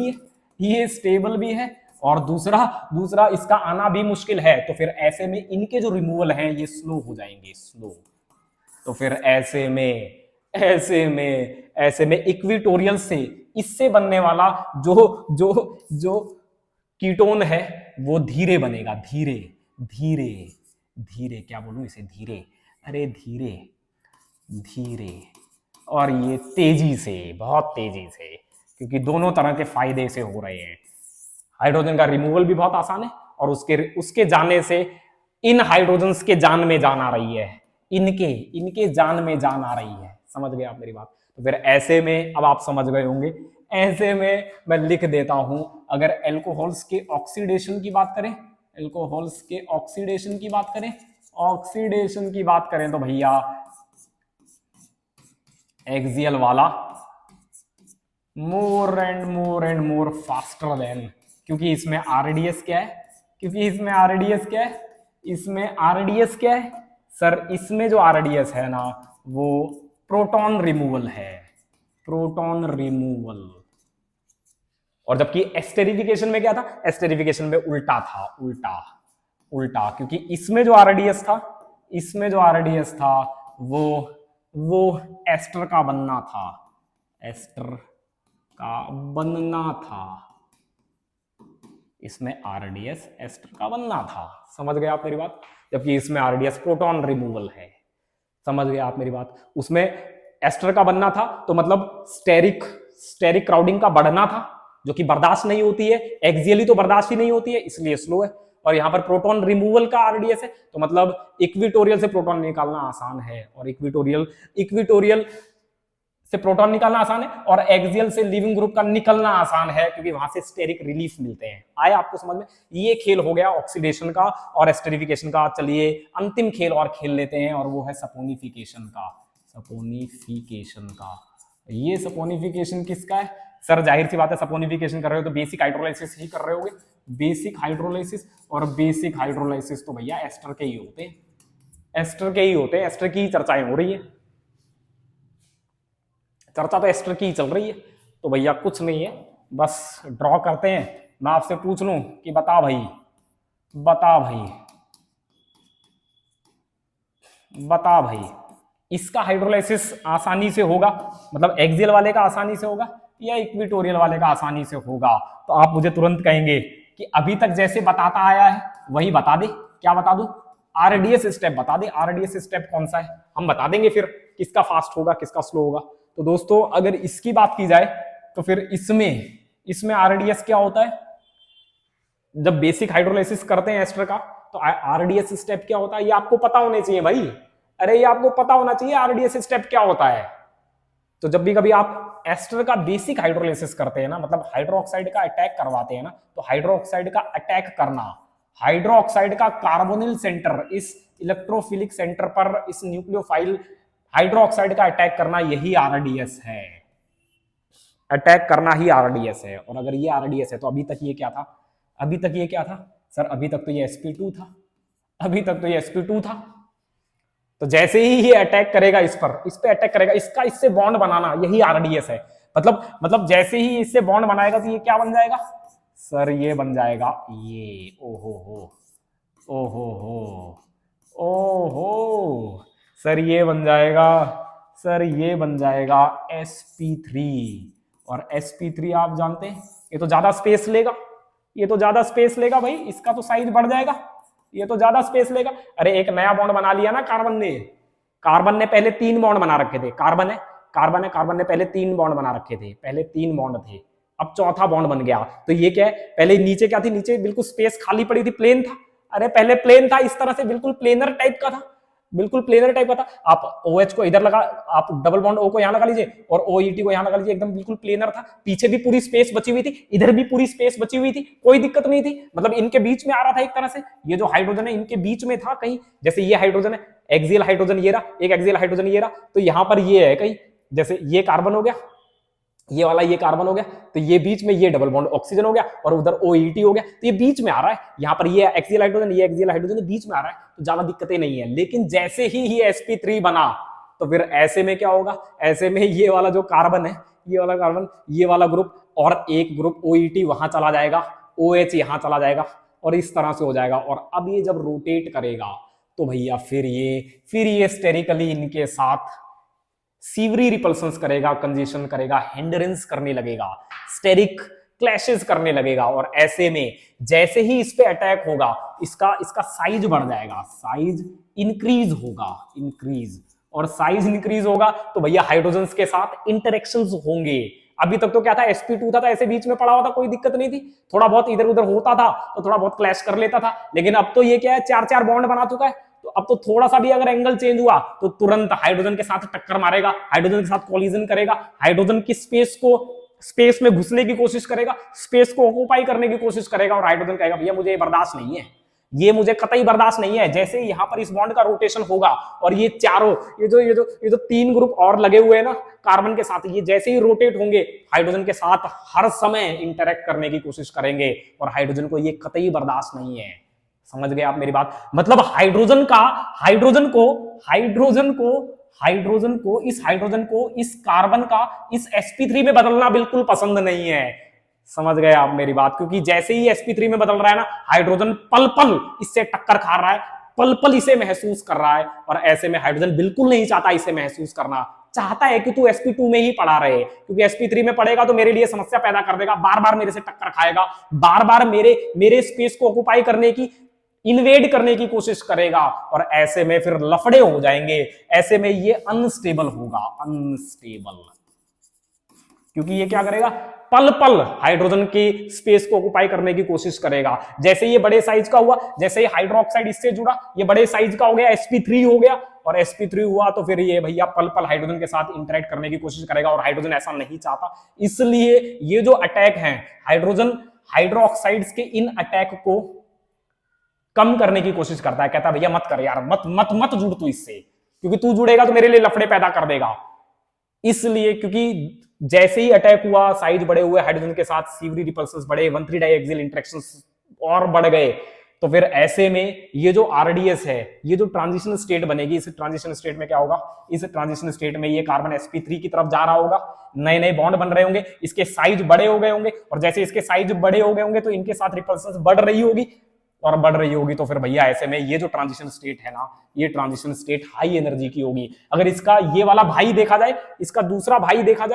भी है, और दूसरा इसका आना भी मुश्किल है। तो फिर ऐसे में इनके जो रिमूवल हैं ये स्लो हो जाएंगे, स्लो। तो फिर ऐसे में इक्विटोरियल से इससे बनने वाला जो कीटोन है वो धीरे बनेगा, धीरे, क्या बोलूं इसे, धीरे, अरे धीरे, और ये तेजी से, बहुत तेजी से, क्योंकि दोनों तरह के फायदे से हो रहे हैं। हाइड्रोजन का रिमूवल भी बहुत आसान है, और उसके जाने से इन हाइड्रोजन्स के जान में जान आ रही है, इनके जान में जान आ रही है। समझ गए आप मेरी बात। तो फिर ऐसे में अब आप समझ गए होंगे, ऐसे में मैं लिख देता हूं, अगर अल्कोहल्स के ऑक्सीडेशन की बात करें, ऑक्सीडेशन की बात करें तो भैया एक्सियल वाला more and more faster than, क्योंकि इसमें आरडीएस क्या है, इसमें आरडीएस क्या है सर, इसमें जो आरडीएस है ना वो प्रोटॉन रिमूवल है, और जबकि एस्टेरिफिकेशन में क्या था, एस्टेरिफिकेशन में उल्टा था, उल्टा, क्योंकि इसमें जो आरडीएस था वो एस्टर का बनना था, इसमें आरडीएस एस्टर का बनना था। समझ गए आप मेरी बात। जबकि इसमें आरडीएस प्रोटॉन रिमूवल है। समझ गए आप मेरी बात। उसमें एस्टर का बनना था तो मतलब स्टेरिक क्राउडिंग का बढ़ना था, जो कि बर्दाश्त नहीं होती है, एक्सियली तो बर्दाश्त ही नहीं होती है, इसलिए स्लो है। और यहाँ पर प्रोटॉन रिमूवल का आरडीएस है, तो मतलब इक्विटोरियल से प्रोटॉन निकालना आसान है, और इक्विटोरियल से प्रोटॉन निकालना आसान है, और एक्सियल से लिविंग ग्रुप का निकलना आसान है, क्योंकि वहां से स्टेरिक रिलीफ मिलते हैं। आया आपको समझ में। ये खेल हो गया ऑक्सीडेशन का और एस्टेरिफिकेशन का। चलिए अंतिम खेल और खेल लेते हैं, और वो है सपोनिफिकेशन का। ये सपोनिफिकेशन किसका है सर? जाहिर सी बात है, सपोनिफिकेशन कर रहे हो तो बेसिक हाइड्रोलाइसिस ही कर रहे होगे। बेसिक हाइड्रोलाइसिस तो भैया एस्टर के ही होते हैं, एस्टर की चर्चाएं हो रही है, चर्चा तो एस्टर की चल रही है। तो भैया कुछ नहीं है, बस ड्रॉ करते हैं। मैं आपसे पूछ लूं कि बता भाई इसका हाइड्रोलाइसिस आसानी से होगा, मतलब एक्सियल वाले का आसानी से होगा या इक्विटोरियल वाले का आसानी से होगा? तो आप मुझे तुरंत कहेंगे कि अभी तक जैसे बताता आया है वही बता दे। क्या बता दूं? आरडीएस स्टेप बता दे। आरडीएस स्टेप कौन सा है हम बता देंगे, फिर किसका फास्ट होगा किसका स्लो होगा। तो दोस्तों अगर इसकी बात की जाए तो फिर इसमें आरडीएस क्या होता है? जब बेसिक हाइड्रोलाइसिस करते हैं एस्टर का तो आरडीएस स्टेप क्या होता है ये आपको पता होने चाहिए भाई। अरे ये आपको पता होना चाहिए आरडीएस स्टेप क्या होता है। तो जब भी कभी आप एस्टर का बेसिक हाइड्रोलिसिस करते हैं ना, मतलब हाइड्रोक्साइड का अटैक करवाते हैं ना, तो हाइड्रोक्साइड का अटैक करना, हाइड्रोक्साइड का कार्बोनिल सेंटर, इस इलेक्ट्रोफिलिक सेंटर पर इस न्यूक्लियोफाइल हाइड्रोक्साइड का अटैक करना, यही आरडीएस है। अटैक करना ही आरडीएस है। और अगर ये आरडीएस है तो अभी तक ये क्या था, अभी तक ये क्या था सर, अभी तक तो ये sp2 था, अभी तक तो ये sp2 था। तो जैसे ही ये अटैक करेगा इस पे अटैक करेगा, इसका इससे बॉन्ड बनाना, यही आरडीएस है। मतलब जैसे ही इससे बॉन्ड बनाएगा तो ये क्या बन जाएगा सर, ये बन जाएगा ये, ओहो सर, ये बन जाएगा सर, ये बन जाएगा sp3। और sp3 आप जानते हैं ये तो ज्यादा स्पेस लेगा, ये तो ज्यादा स्पेस लेगा भाई, इसका तो साइज बढ़ जाएगा, ये तो ज्यादा स्पेस लेगा। अरे एक नया बॉन्ड बना लिया ना कार्बन ने पहले 3 बॉन्ड बना रखे थे, कार्बन ने पहले 3 बॉन्ड बना रखे थे, पहले 3 बॉन्ड थे, अब चौथा बॉन्ड बन गया। तो ये क्या है, पहले नीचे क्या थी, नीचे बिल्कुल स्पेस खाली पड़ी थी, प्लेन था। अरे पहले प्लेन था, इस तरह से बिल्कुल प्लेनर टाइप का था, बिल्कुल प्लेनर टाइप का था। आप OH को इधर लगा, आप डबल बॉन्ड O को यहां लगा लीजिए और OET को यहां लगा लीजिए, एकदम बिल्कुल प्लेनर था। पीछे भी पूरी स्पेस बची हुई थी, इधर भी पूरी स्पेस बची हुई थी, कोई दिक्कत नहीं थी। मतलब इनके बीच में आ रहा था एक तरह से, ये जो हाइड्रोजन है इनके बीच में था कहीं, जैसे ये हाइड्रोजन है, एक्सियल हाइड्रोजन ये रहा, एक एक्सियल हाइड्रोजन ये रहा, तो यहां पर ये है कहीं, जैसे ये कार्बन हो गया, ये वाला ये कार्बन हो गया, तो ये बीच में ये डबल बॉन्ड ऑक्सीजन हो गया, और उधर OET हो गया, तो ये बीच में आ रहा है। यहाँ पर ये एक्सियल हाइड्रोजन, ये एक्सियल हाइड्रोजन बीच में आ रहा है, तो ज्यादा दिक्कतें नहीं है। लेकिन जैसे ही ये sp3 बना, तो फिर ऐसे में क्या होगा, ऐसे में ये वाला जो कार्बन है, ये वाला कार्बन, ये वाला ग्रुप और एक ग्रुप OET वहां चला जाएगा, OH यहां चला जाएगा, और इस तरह से हो जाएगा। और अब ये जब रोटेट करेगा तो भैया फिर ये स्टेरिकली इनके साथ सीवरी रिपल्सन्स करेगा, कंजेशन करेगा, हिंडरेंस करने लगेगा, स्टेरिक क्लैशेस करने लगेगा। और ऐसे में जैसे ही इस पे अटैक होगा, इसका साइज बढ़ जाएगा, साइज इंक्रीज होगा, और साइज इंक्रीज होगा तो भैया हाइड्रोजन्स के साथ इंटरेक्शंस होंगे। अभी तक तो क्या था, sp2 था, ऐसे बीच में पड़ा हुआ था, कोई दिक्कत नहीं थी, थोड़ा बहुत इधर उधर होता था तो थोड़ा बहुत क्लैश कर लेता था। लेकिन अब तो ये क्या है, 4 बॉन्ड बना चुका है, तो अब तो थोड़ा सा भी अगर एंगल चेंज हुआ तो तुरंत हाइड्रोजन के साथ टक्कर मारेगा, हाइड्रोजन के साथ कोलिजन करेगा, हाइड्रोजन की स्पेस में घुसने की कोशिश करेगा, स्पेस को ऑक्यूपाई करने की कोशिश करेगा, और हाइड्रोजन कहेगा भैया मुझे बर्दाश्त नहीं है, ये मुझे कतई बर्दाश्त नहीं है। जैसे ही यहां पर इस बॉन्ड का रोटेशन होगा और ये चारों ये जो 3 ग्रुप और लगे हुए हैं ना कार्बन के साथ, ये जैसे ही रोटेट होंगे हाइड्रोजन के साथ हर समय इंटरेक्ट करने की कोशिश करेंगे, और हाइड्रोजन को ये कतई बर्दाश्त नहीं है। समझ गए आप मेरी बात? मतलब हाइड्रोजन को इस कार्बन का इस sp3 में बदलना बिल्कुल पसंद नहीं है। समझ गए आप मेरी बात? क्योंकि जैसे ही sp3 में बदल रहा है ना, हाइड्रोजन पल पल इससे टक्कर खा रहा है, पल पल इसे महसूस कर रहा है, और ऐसे में हाइड्रोजन बिल्कुल नहीं चाहता इसे महसूस करना, चाहता है कि तू sp2 में ही पड़ा रहे, क्योंकि sp3 में पड़ेगा तो मेरे लिए समस्या पैदा कर देगा, बार बार मेरे से टक्कर खाएगा, बार बार मेरे स्पेस को ऑक्युपाई करने की, इन्वेड करने की कोशिश करेगा, और ऐसे में फिर लफड़े हो जाएंगे, ऐसे में ये अनस्टेबल होगा, अनस्टेबल। क्योंकि ये क्या करेगा, पल पल हाइड्रोजन की स्पेस को ऑक्युपाई करने की कोशिश करेगा। जैसे ये बड़े साइज का हुआ, जैसे ही हाइड्रोक्साइड इससे जुड़ा, ये बड़े साइज का हो गया, sp3 हो गया, और sp3 हुआ तो फिर ये भैया पल पल हाइड्रोजन के साथ इंटरेक्ट करने की कोशिश करेगा, और हाइड्रोजन ऐसा नहीं चाहता। इसलिए ये जो अटैक है, हाइड्रोक्साइड्स के इन अटैक को कम करने की कोशिश करता है, कहता है भैया मत कर यार, मत जुड़ तू इससे, क्योंकि तू जुड़ेगा तो मेरे लिए लफड़े पैदा कर देगा। इसलिए क्योंकि जैसे ही अटैक हुआ, साइज बड़े हुए हाइड्रोजन के साथ, सीवरी रिपल्सन्स बढ़े, 1,3 डाइएक्सियल इंटरेक्शंस और बढ़ गए, तो फिर ऐसे में ये जो आरडीएस है, ये जो ट्रांजिशन स्टेट बनेगी, इस ट्रांजिशन स्टेट में क्या होगा, इस ट्रांजिशन स्टेट में ये कार्बन sp3 की तरफ जा रहा होगा, नए नए बॉन्ड बन रहे होंगे, इसके साइज बड़े हो गए होंगे, और जैसे इसके साइज बड़े हो गए होंगे तो इनके साथ रिपल्सन्स बढ़ रही होगी, और बढ़ रही होगी, तो फिर भैया ऐसे में ये जो ट्रांजिशन स्टेट है ना, ये ट्रांजिशन स्टेट हाई एनर्जी की होगी। अगर इसका ये वाला भाई देखा जाए, इसका दूसरा भाई देखा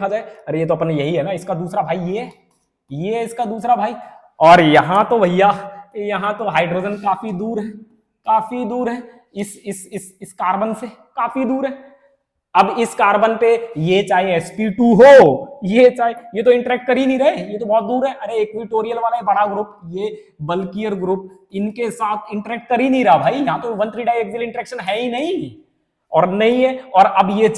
जाए, अरे ये तो अपन यही है ना, इसका दूसरा भाई ये इसका दूसरा भाई, और यहां तो भैया यहां तो हाइड्रोजन काफी दूर है, इस कार्बन से काफी दूर है। अब इस कार्बन पे ये चाहे sp2 हो, ये चाहे, ये तो इंटरेक्ट कर ही नहीं रहे, ये तो बहुत दूर है। अरे इक्विटोरियल वाला है बड़ा ग्रुप, ये बल्कियर ग्रुप, इनके साथ इंटरेक्ट कर ही नहीं रहा भाई, यहां तो 1,3 डाइएक्सियल इंटरेक्शन है ही नहीं, और नहीं है। और अब ये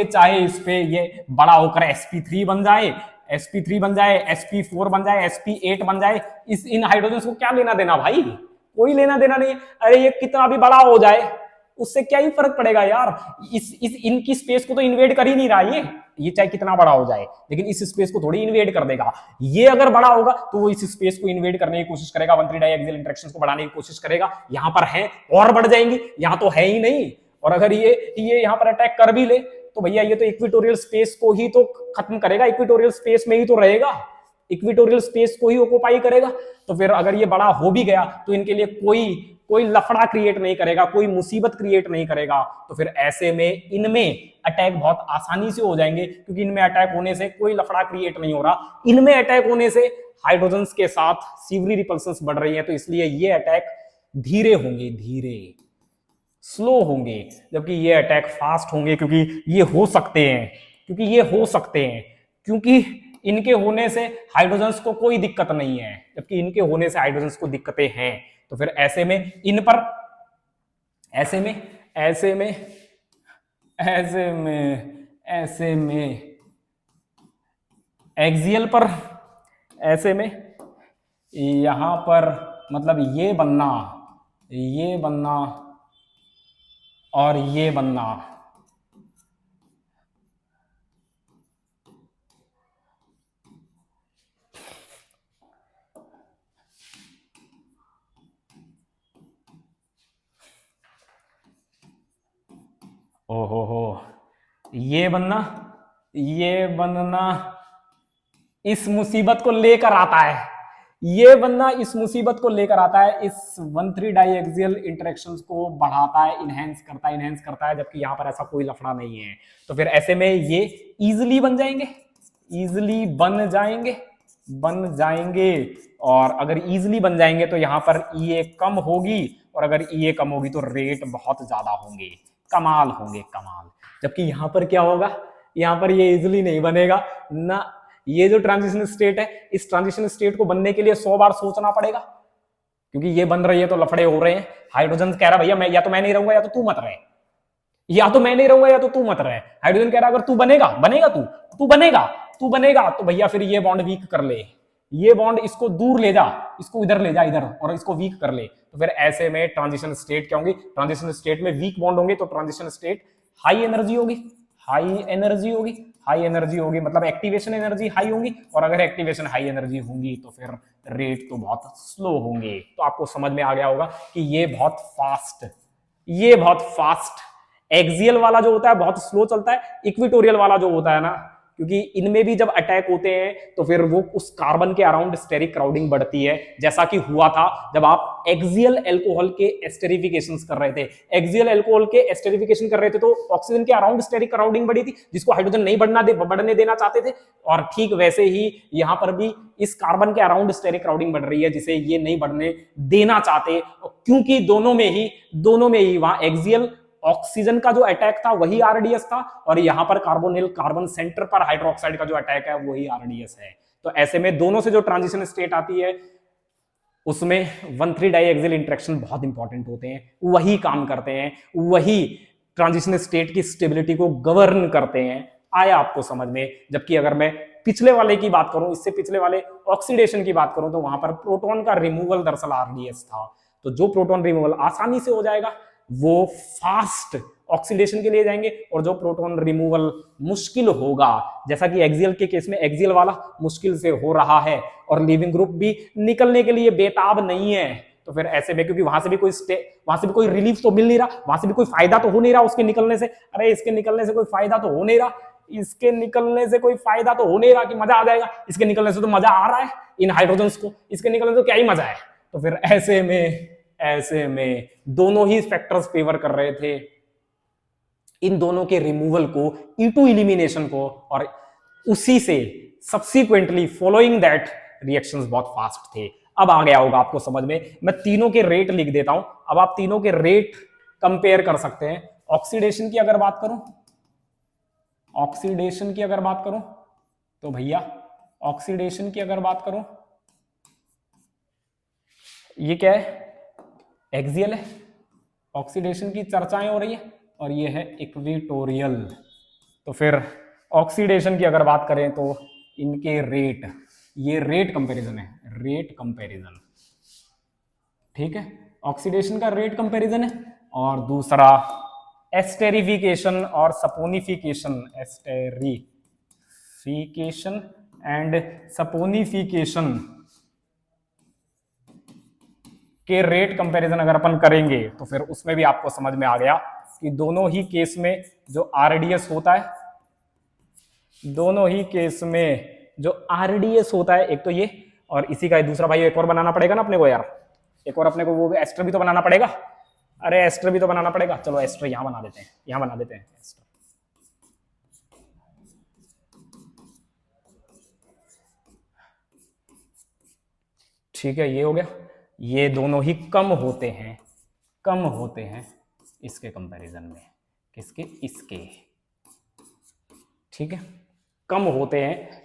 चाहे इस पे ये बड़ा होकर sp3 बन जाए, sp3 बन जाए, sp4 बन जाए, sp8 बन जाए, इस इन हाइड्रोजन को क्या लेना देना भाई, कोई लेना देना नहीं। अरे ये कितना भी बड़ा हो जाए उससे क्या ही फर्क पड़ेगा यार, इस इनकी स्पेस को तो इन्वेड कर ही नहीं रहा ये चाहे कितना बड़ा हो जाए, लेकिन इस स्पेस को थोड़ी इन्वेड कर देगा। ये अगर बड़ा होगा तो वो इस स्पेस को इन्वेड करने की कोशिश करेगा, 1,3 डाइएक्सियल इंटरेक्शंस को बढ़ाने की कोशिश करेगा। यहां पर है और बढ़ जाएंगी, यहां तो है ही नहीं। और अगर ये यहां पर अटैक कर भी ले तो भैया ये तो इक्विटोरियल स्पेस को ही तो खत्म करेगा, इक्विटोरियल स्पेस में ही तो रहेगा, इक्विटोरियल स्पेस को ही ऑक्युपाई करेगा। तो फिर अगर ये बड़ा हो भी गया तो इनके लिए कोई लफड़ा क्रिएट नहीं करेगा, कोई मुसीबत क्रिएट नहीं करेगा। तो फिर ऐसे में इनमें अटैक बहुत आसानी से हो जाएंगे, क्योंकि इनमें अटैक होने से कोई लफड़ा क्रिएट नहीं हो रहा, इनमें अटैक होने से हाइड्रोजन्स के साथ सीवरी रिपल्सन्स बढ़ रही हैं, तो इसलिए ये अटैक धीरे होंगे, धीरे स्लो होंगे, जबकि ये अटैक फास्ट होंगे, क्योंकि ये हो सकते हैं, क्योंकि इनके होने से हाइड्रोजन्स को कोई दिक्कत नहीं है, जबकि इनके होने से हाइड्रोजन्स को दिक्कतें हैं। तो फिर ऐसे में इन पर ऐसे में एक्सियल पर, ऐसे में यहां पर मतलब ये बनना और ये बनना, ये बनना इस मुसीबत को लेकर आता है, इस 1,3 डाइएक्सियल इंटरेक्शंस को बढ़ाता है, इनहेंस करता है, जबकि यहां पर ऐसा कोई लफड़ा नहीं है। तो फिर ऐसे में ये इजीली बन जाएंगे, और अगर इजीली बन जाएंगे तो यहां पर ये कम होगी, और अगर ये कम होगी तो रेट बहुत ज्यादा होंगे, कमाल होंगे। जबकि यहां पर क्या होगा, यहां पर ये इजीली नहीं बनेगा ना। ये जो ट्रांजिशन स्टेट है, इस ट्रांजिशन स्टेट को बनने के लिए 100 बार सोचना पड़ेगा, क्योंकि ये बन रही है तो लफड़े हो रहे हैं। हाइड्रोजन कह रहा भैया मैं नहीं रहूंगा, या तो तू मत रहे, हाइड्रोजन कह रहा अगर तू बनेगा तो भैया फिर ये बॉन्ड वीक कर ले, ये बॉन्ड इसको दूर ले जा, इसको इधर ले जा, इधर, और इसको वीक कर ले। तो फिर ऐसे में ट्रांजिशन स्टेट क्या होंगी, ट्रांजिशन स्टेट में वीक बॉन्ड होंगे, तो ट्रांजिशन स्टेट हाई एनर्जी होगी, मतलब एक्टिवेशन एनर्जी हाई होगी, और अगर एक्टिवेशन हाई एनर्जी होंगी तो फिर रेट तो बहुत स्लो होंगे। तो आपको समझ में आ गया होगा कि ये बहुत फास्ट एक्सियल वाला जो होता है बहुत स्लो चलता है, इक्विटोरियल वाला जो होता है ना, क्योंकि इनमें भी जब अटैक होते हैं तो फिर वो उस कार्बन के अराउंड स्टेरिक क्राउडिंग बढ़ती है, जैसा कि हुआ था जब आप एक्सियल अल्कोहल के एस्टेरिफिकेशंस कर रहे थे। तो ऑक्सीजन के अराउंड स्टेरिक क्राउडिंग बढ़ी थी, जिसको हाइड्रोजन नहीं बढ़ने देना चाहते थे, और ठीक वैसे ही यहां पर भी इस कार्बन के अराउंड स्टेरिक क्राउडिंग बढ़ रही है, जिसे ये नहीं बढ़ने देना चाहते, क्योंकि दोनों में ही वहां एक्सियल ऑक्सीजन का जो अटैक था वही आरडीएस था, और यहां पर कार्बन सेंटर पर हाइड्रोक्साइड का जो अटैक है वही आरडीएस है। तो ऐसे में दोनों से जो ट्रांजिशन स्टेट आती है उसमें 1,3 डाइएक्सियल इंटरेक्शन बहुत इंपॉर्टेंट होते हैं, वही काम करते हैं, वही ट्रांजिशन स्टेट की स्टेबिलिटी को गवर्न करते हैं। आया आपको समझ में? जबकि अगर मैं पिछले वाले की बात करूं, इससे पिछले वाले ऑक्सीडेशन की बात करूं, तो वहां पर प्रोटॉन का रिमूवल दरअसल आरडीएस था। तो जो प्रोटॉन रिमूवल आसानी से हो जाएगा वो फास्ट ऑक्सीडेशन के लिए जाएंगे, और जो प्रोटॉन रिमूवल मुश्किल होगा, जैसा कि एक्सियल के केस में एक्सियल वाला मुश्किल से हो रहा है, और लीविंग ग्रुप भी निकलने के लिए बेताब नहीं है, तो फिर ऐसे में, क्योंकि वहां से भी कोई रिलीफ तो मिल नहीं रहा, वहां से भी कोई फायदा तो हो नहीं रहा उसके निकलने से। अरे इसके निकलने से कोई फायदा तो हो नहीं रहा, कि मजा आ जाएगा, इसके निकलने से तो मजा आ रहा है इन हाइड्रोजन्स को, इसके निकलने से तो क्या ही मजा है। तो फिर ऐसे में दोनों ही फैक्टर्स फेवर कर रहे थे इन दोनों के रिमूवल को, E2 इलिमिनेशन को, और उसी से सब्सिक्वेंटली फॉलोइंग दैट रिएक्शंस बहुत फास्ट थे। अब आ गया होगा आपको समझ में, मैं तीनों के रेट लिख देता हूं। अब आप तीनों के रेट कंपेयर कर सकते हैं। ऑक्सीडेशन की अगर बात करूं, ऑक्सीडेशन की अगर बात करूं तो भैया ऑक्सीडेशन की अगर बात करूं, ये क्या है, एक्सियल है, ऑक्सीडेशन की चर्चाएं हो रही है, और ये है इक्वेटोरियल। तो फिर ऑक्सीडेशन की अगर बात करें तो इनके रेट, ये रेट कंपैरिजन है, रेट कंपैरिजन, ठीक है, ऑक्सीडेशन का रेट कंपैरिजन है। और दूसरा एस्टेरिफिकेशन और सपोनिफिकेशन, एस्टेरिफिकेशन एंड सपोनिफिकेशन के रेट कंपैरिजन अगर अपन करेंगे तो फिर उसमें भी आपको समझ में आ गया कि दोनों ही केस में जो आरडीएस होता है, दोनों ही केस में जो आरडीएस होता है, एक तो ये और इसी का दूसरा भाई एक और बनाना पड़ेगा ना अपने को यार, एक और अपने को वो एस्टर भी तो बनाना पड़ेगा। अरे एस्टर भी तो बनाना पड़ेगा, चलो एस्टर यहां बना देते हैं, यहां बना देते हैं एस्टर। ठीक है, ये हो गया। ये दोनों ही कम होते हैं, कम होते हैं इसके कंपैरिजन में, किसके, इसके, ठीक है, कम होते हैं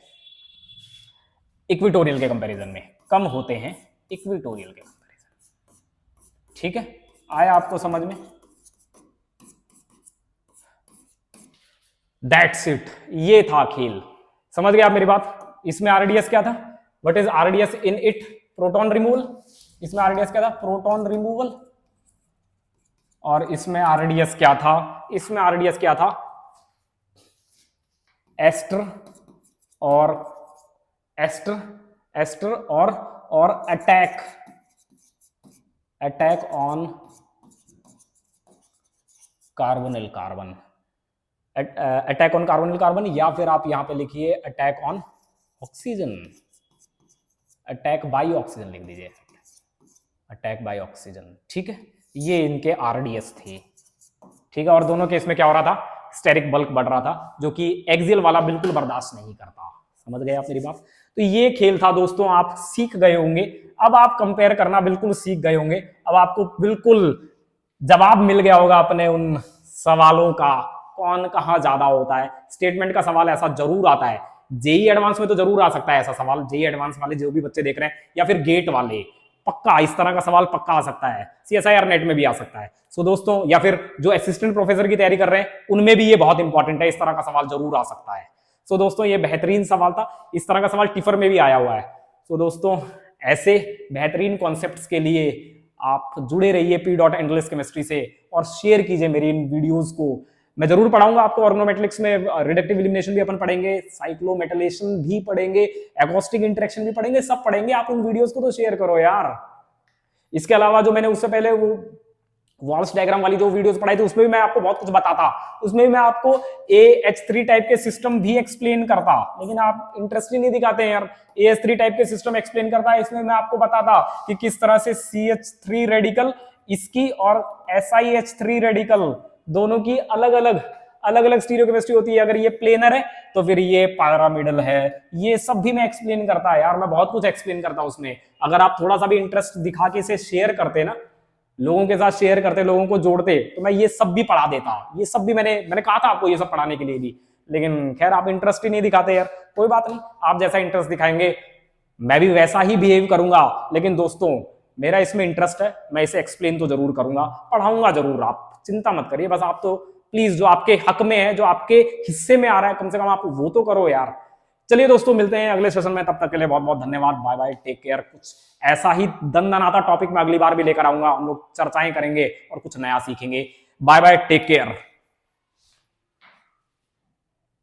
इक्वेटोरियल के कंपैरिजन में, कम होते हैं इक्वेटोरियल के कंपैरिजन, ठीक है, आया आपको समझ में? दैट्स इट, ये था खेल, समझ गए आप मेरी बात? इसमें आरडीएस क्या था, what is RDS in it, proton removal, इसमें आरडीएस क्या था, प्रोटॉन रिमूवल, और इसमें आरडीएस क्या था, इसमें आरडीएस क्या था, एस्टर और एस्टर और attack on carbonyl carbon, attack on carbonyl carbon, या फिर आप यहां पे लिखिए attack on oxygen, attack by oxygen लिख दीजिए, अटैक बाई ऑक्सीजन, ठीक है, ये इनके आरडीएस थे, ठीक है। और दोनों केस में क्या हो रहा था, स्टेरिक बल्क बढ़ रहा था, जो कि एक्सियल वाला बिल्कुल बर्दाश्त नहीं करता, समझ गए आप मेरी बात? तो ये खेल था दोस्तों, आप सीख गए होंगे, अब आप कंपेयर करना बिल्कुल सीख गए होंगे, अब आपको बिल्कुल जवाब मिल गया होगा अपने उन सवालों का, कौन कहां ज्यादा होता है। स्टेटमेंट का सवाल ऐसा जरूर आता है, जेई एडवांस में तो जरूर आ सकता है ऐसा सवाल, जेई एडवांस वाले जो भी बच्चे देख रहे हैं, या फिर गेट वाले, पक्का इस तरह का सवाल पक्का आ सकता है, सीएसआईआर नेट में भी आ सकता है। सो दोस्तों, या फिर जो असिस्टेंट प्रोफेसर की तैयारी कर रहे हैं उनमें भी ये बहुत इंपॉर्टेंट है, इस तरह का सवाल जरूर आ सकता है। सो दोस्तों, ये बेहतरीन सवाल था, इस तरह का सवाल टिफर में भी आया हुआ है। सो दोस्तों, ऐसे बेहतरीन कॉन्सेप्ट्स के लिए आप जुड़े रहिए P.Endless केमिस्ट्री से, और शेयर कीजिए मेरी इन वीडियोस को। मैं जरूर पढ़ाऊंगा आपको, ऑर्गेनोमेटेलिक्स में रिडक्टिव एलिमिनेशन भी अपन पढ़ेंगे, साइक्लोमेटालेशन भी पढ़ेंगे, एकॉस्टिक इंटरेक्शन भी पढ़ेंगे, सब पढ़ेंगे। आप उन वीडियोस को तो शेयर करो यार। इसके अलावा जो मैंने उससे पहले वो वॉल्स डायग्राम वाली जो वीडियोस पढ़ाई थी, उसमें भी मैं आपको बहुत कुछ बताता, उसमें भी मैं आपको AH3 टाइप के सिस्टम भी एक्सप्लेन करता, लेकिन आप इंटरेस्ट ही नहीं दिखाते हैं यार। AH3 टाइप के सिस्टम एक्सप्लेन करता है, इसमें मैं आपको बताता कि किस तरह से CH3 रेडिकल इसकी और SiH3 रेडिकल दोनों की अलग अलग स्टीरियोकेमिस्ट्री होती है। अगर ये प्लेनर है तो फिर ये पैरामिडल है, ये सब भी मैं एक्सप्लेन करता है यार, मैं बहुत कुछ एक्सप्लेन करता हूं उसमें। अगर आप थोड़ा सा भी इंटरेस्ट दिखा के इसे शेयर करते ना, लोगों के साथ शेयर करते, लोगों को जोड़ते, तो मैं ये सब भी पढ़ा देता। ये सब भी मैंने कहा था आपको ये सब पढ़ाने के लिए भी, लेकिन खैर आप इंटरेस्ट ही नहीं दिखाते यार। कोई बात नहीं, आप जैसा इंटरेस्ट दिखाएंगे मैं भी वैसा ही बिहेव करूंगा। लेकिन दोस्तों, मेरा इसमें इंटरेस्ट है, मैं इसे एक्सप्लेन तो जरूर करूंगा, पढ़ाऊंगा जरूर, आप चिंता मत करिए। बस आप तो प्लीज जो आपके हक में है, जो आपके हिस्से में आ रहा है, कम से कम आप वो तो करो यार। चलिए दोस्तों, मिलते हैं अगले सेशन में, तब तक के लिए बहुत बहुत धन्यवाद, बाय बाय, टेक केयर। कुछ ऐसा ही दंदनाता टॉपिक में अगली बार भी लेकर आऊंगा, हम लोग चर्चाएं करेंगे और कुछ नया सीखेंगे। Bye bye, take care.